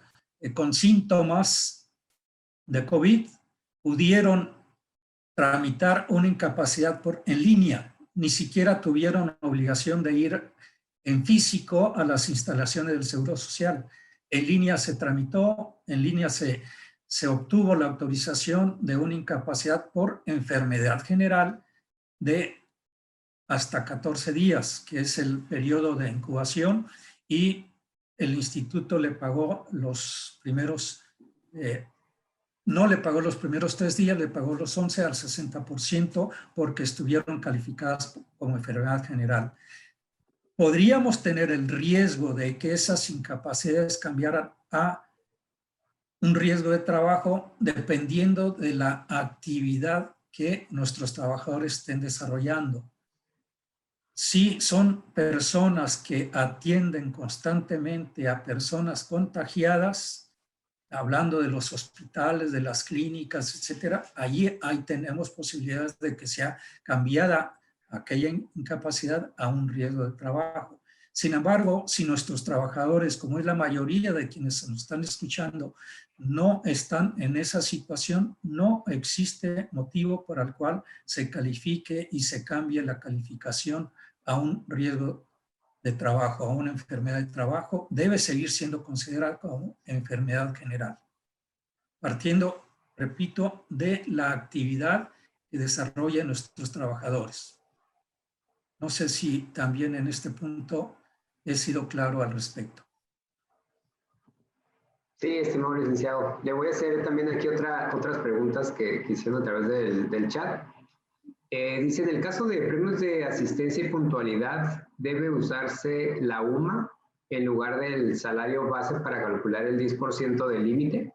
con síntomas de COVID pudieron tramitar una incapacidad en línea. Ni siquiera tuvieron obligación de ir en físico a las instalaciones del Seguro Social. En línea se tramitó, en línea se obtuvo la autorización de una incapacidad por enfermedad general de hasta 14 días, que es el periodo de incubación, y el instituto le pagó los primeros, no le pagó los primeros 3 días, le pagó los 11 al 60% porque estuvieron calificadas como enfermedad general. Podríamos tener el riesgo de que esas incapacidades cambiaran a un riesgo de trabajo dependiendo de la actividad que nuestros trabajadores estén desarrollando. Si son personas que atienden constantemente a personas contagiadas, hablando de los hospitales, de las clínicas, etcétera, ahí tenemos posibilidades de que sea cambiada aquella incapacidad a un riesgo de trabajo. Sin embargo, si nuestros trabajadores, como es la mayoría de quienes nos están escuchando, no están en esa situación, no existe motivo por el cual se califique y se cambie la calificación a un riesgo de trabajo, a una enfermedad de trabajo. Debe seguir siendo considerada como enfermedad general. Partiendo, repito, de la actividad que desarrollan nuestros trabajadores. No sé si también en este punto he sido claro al respecto. Sí, estimado licenciado. Le voy a hacer también aquí otras preguntas que hicieron a través del chat. Dice, en el caso de premios de asistencia y puntualidad, ¿debe usarse la UMA en lugar del salario base para calcular el 10% del límite?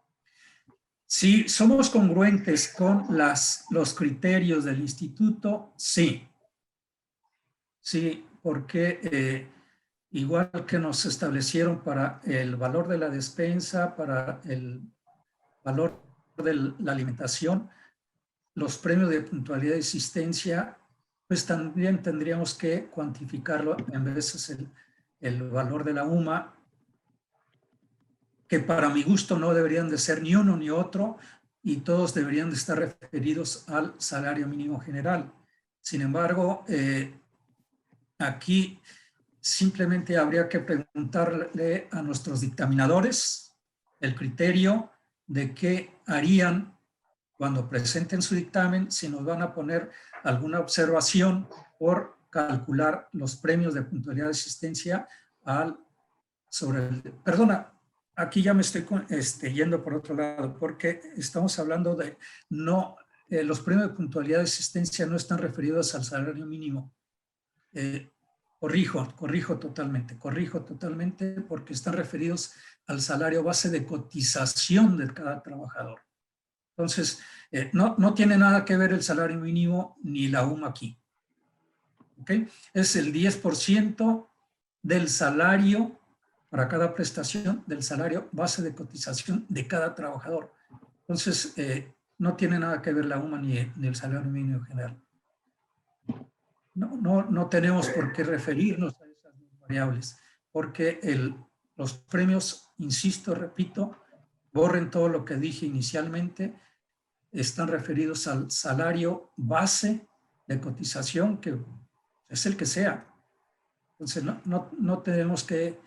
Si somos congruentes con los criterios del instituto, sí. Sí, porque igual que nos establecieron para el valor de la despensa, para el valor de la alimentación, los premios de puntualidad y asistencia, pues también tendríamos que cuantificarlo en veces el valor de la UMA, que para mi gusto no deberían de ser ni uno ni otro, y todos deberían de estar referidos al salario mínimo general. Sin embargo, aquí simplemente habría que preguntarle a nuestros dictaminadores el criterio de qué harían cuando presenten su dictamen, si nos van a poner alguna observación por calcular los premios de puntualidad de asistencia perdona, aquí ya me estoy yendo por otro lado, porque estamos hablando de los premios de puntualidad de asistencia no están referidos al salario mínimo. Corrijo totalmente porque están referidos al salario base de cotización de cada trabajador. Entonces, no tiene nada que ver el salario mínimo ni la UMA aquí. ¿Okay? Es el 10% del salario para cada prestación, del salario base de cotización de cada trabajador. Entonces, no tiene nada que ver la UMA ni el salario mínimo general. No tenemos por qué referirnos a esas variables, porque los premios, insisto, repito, borren todo lo que dije inicialmente, están referidos al salario base de cotización, que es el que sea. Entonces, no tenemos que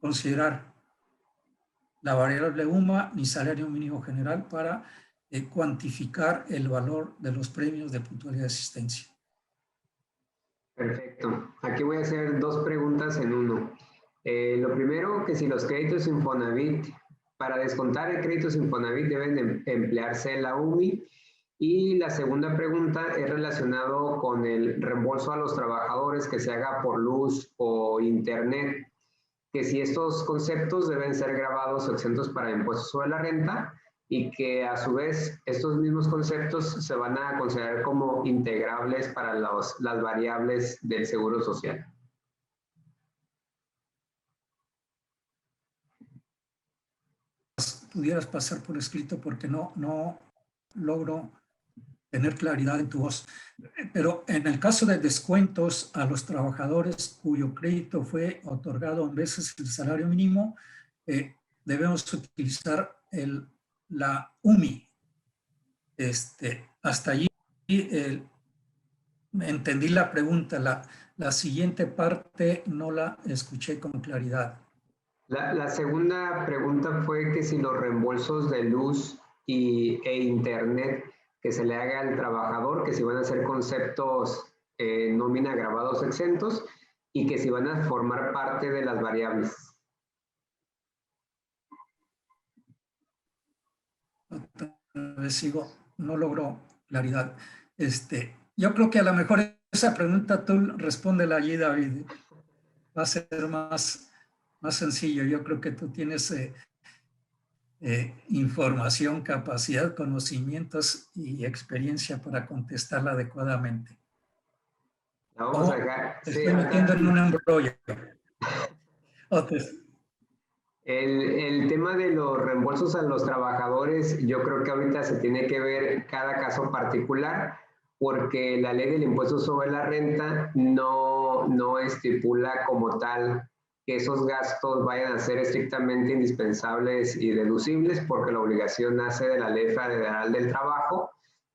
considerar la variable UMA ni salario mínimo general para cuantificar el valor de los premios de puntualidad de asistencia. Perfecto. Aquí voy a hacer 2 preguntas en uno. Lo primero, que si los créditos Infonavit, para descontar el crédito Infonavit deben emplearse la UMI. Y la segunda pregunta es relacionado con el reembolso a los trabajadores que se haga por luz o internet, que si estos conceptos deben ser grabados o exentos para impuestos sobre la renta, y que a su vez estos mismos conceptos se van a considerar como integrables para las variables del Seguro Social. Pudieras pasar por escrito porque no logro tener claridad en tu voz. Pero en el caso de descuentos a los trabajadores cuyo crédito fue otorgado en veces el salario mínimo, debemos utilizar la UMI, Hasta allí entendí la pregunta. La siguiente parte no la escuché con claridad. La segunda pregunta fue que si los reembolsos de luz e internet que se le haga al trabajador, que si van a ser conceptos nómina grabados exentos y que si van a formar parte de las variables. Otra vez sigo, no logro claridad. Yo creo que a lo mejor esa pregunta tú respóndela allí, David. Va a ser más sencillo. Yo creo que tú tienes información, capacidad, conocimientos y experiencia para contestarla adecuadamente. La vamos a dejar. Te estoy metiendo en un embrollo. El tema de los reembolsos a los trabajadores, yo creo que ahorita se tiene que ver cada caso particular, porque la ley del impuesto sobre la renta no estipula como tal que esos gastos vayan a ser estrictamente indispensables y deducibles, porque la obligación nace de la Ley Federal del Trabajo.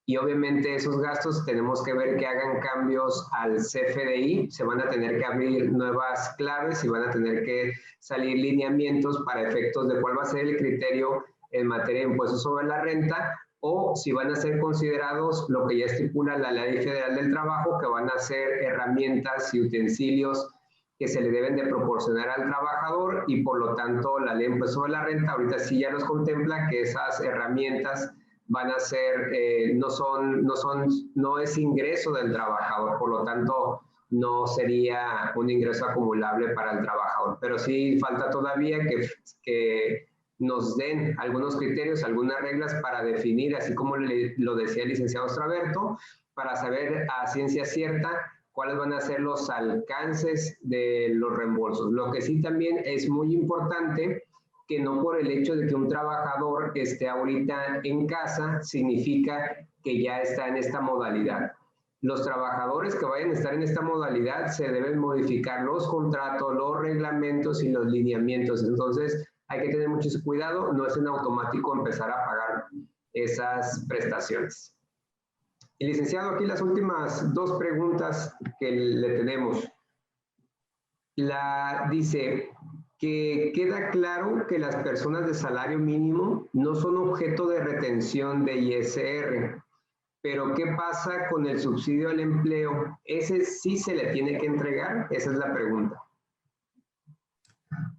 Y obviamente esos gastos tenemos que ver que hagan cambios al CFDI, se van a tener que abrir nuevas claves y van a tener que salir lineamientos para efectos de cuál va a ser el criterio en materia de impuestos sobre la renta, o si van a ser considerados lo que ya estipula la Ley Federal del Trabajo, que van a ser herramientas y utensilios que se le deben de proporcionar al trabajador, y por lo tanto la Ley de Impuestos sobre la Renta ahorita sí ya nos contempla que esas herramientas van a ser, no es ingreso del trabajador, por lo tanto no sería un ingreso acumulable para el trabajador. Pero sí falta todavía que nos den algunos criterios, algunas reglas para definir, así como lo decía el licenciado Straberto, para saber a ciencia cierta cuáles van a ser los alcances de los reembolsos. Lo que sí también es muy importante, que no por el hecho de que un trabajador esté ahorita en casa, significa que ya está en esta modalidad. Los trabajadores que vayan a estar en esta modalidad se deben modificar los contratos, los reglamentos y los lineamientos. Entonces, hay que tener mucho cuidado, no es en automático empezar a pagar esas prestaciones. Y licenciado, aquí las últimas dos preguntas que le tenemos. Dice que queda claro que las personas de salario mínimo no son objeto de retención de ISR, pero ¿qué pasa con el subsidio al empleo? ¿Ese sí se le tiene que entregar? Esa es la pregunta.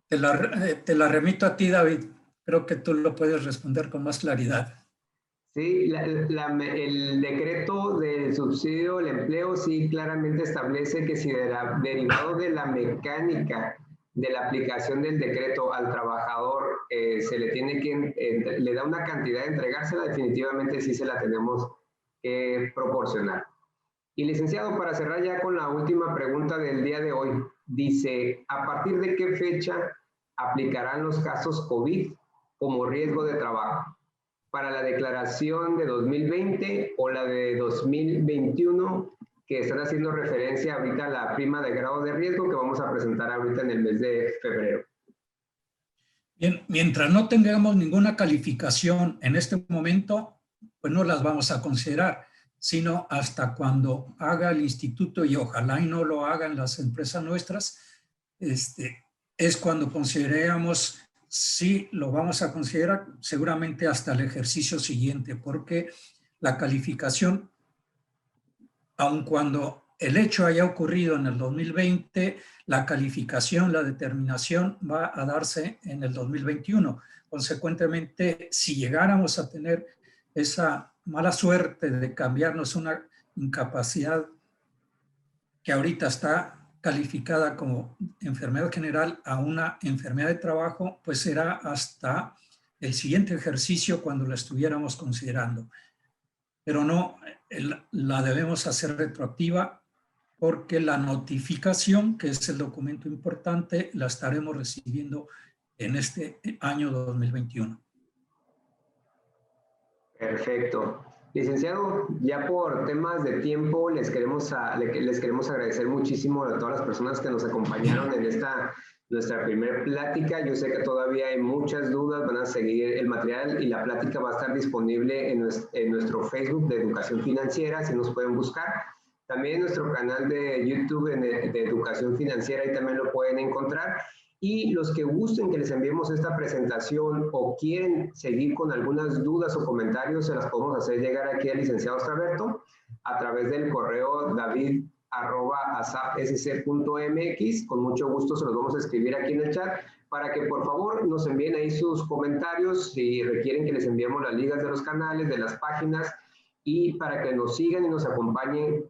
Te la remito a ti, David. Creo que tú lo puedes responder con más claridad. Sí, el decreto del subsidio al empleo sí claramente establece que si derivado de la mecánica de la aplicación del decreto al trabajador se le tiene que, le da una cantidad de entregársela, definitivamente sí se la tenemos que proporcionar. Y licenciado, para cerrar ya con la última pregunta del día de hoy, dice, ¿a partir de qué fecha aplicarán los casos COVID como riesgo de trabajo? ¿Para la declaración de 2020 o la de 2021, que están haciendo referencia ahorita a la prima de grado de riesgo que vamos a presentar ahorita en el mes de febrero? Bien, mientras no tengamos ninguna calificación en este momento, pues no las vamos a considerar, sino hasta cuando haga el instituto, y ojalá y no lo hagan las empresas nuestras, es cuando consideremos si lo vamos a considerar, seguramente hasta el ejercicio siguiente, porque la calificación, aun cuando el hecho haya ocurrido en el 2020, la calificación, la determinación va a darse en el 2021. Consecuentemente, si llegáramos a tener esa mala suerte de cambiarnos una incapacidad que ahorita está calificada como enfermedad general a una enfermedad de trabajo, pues será hasta el siguiente ejercicio cuando la estuviéramos considerando. Pero no la debemos hacer retroactiva, porque la notificación, que es el documento importante, la estaremos recibiendo en este año 2021. Perfecto. Licenciado, ya por temas de tiempo, les queremos agradecer muchísimo a todas las personas que nos acompañaron en esta nuestra primera plática. Yo sé que todavía hay muchas dudas, van a seguir el material y la plática va a estar disponible en nuestro Facebook de Educación Financiera, si nos pueden buscar. También en nuestro canal de YouTube de Educación Financiera, ahí también lo pueden encontrar. Y los que gusten que les enviemos esta presentación o quieren seguir con algunas dudas o comentarios, se las podemos hacer llegar aquí al licenciado Straberto a través del correo david@asapsc.mx. Con mucho gusto se los vamos a escribir aquí en el chat para que por favor nos envíen ahí sus comentarios si requieren que les enviemos las ligas de los canales, de las páginas, y para que nos sigan y nos acompañen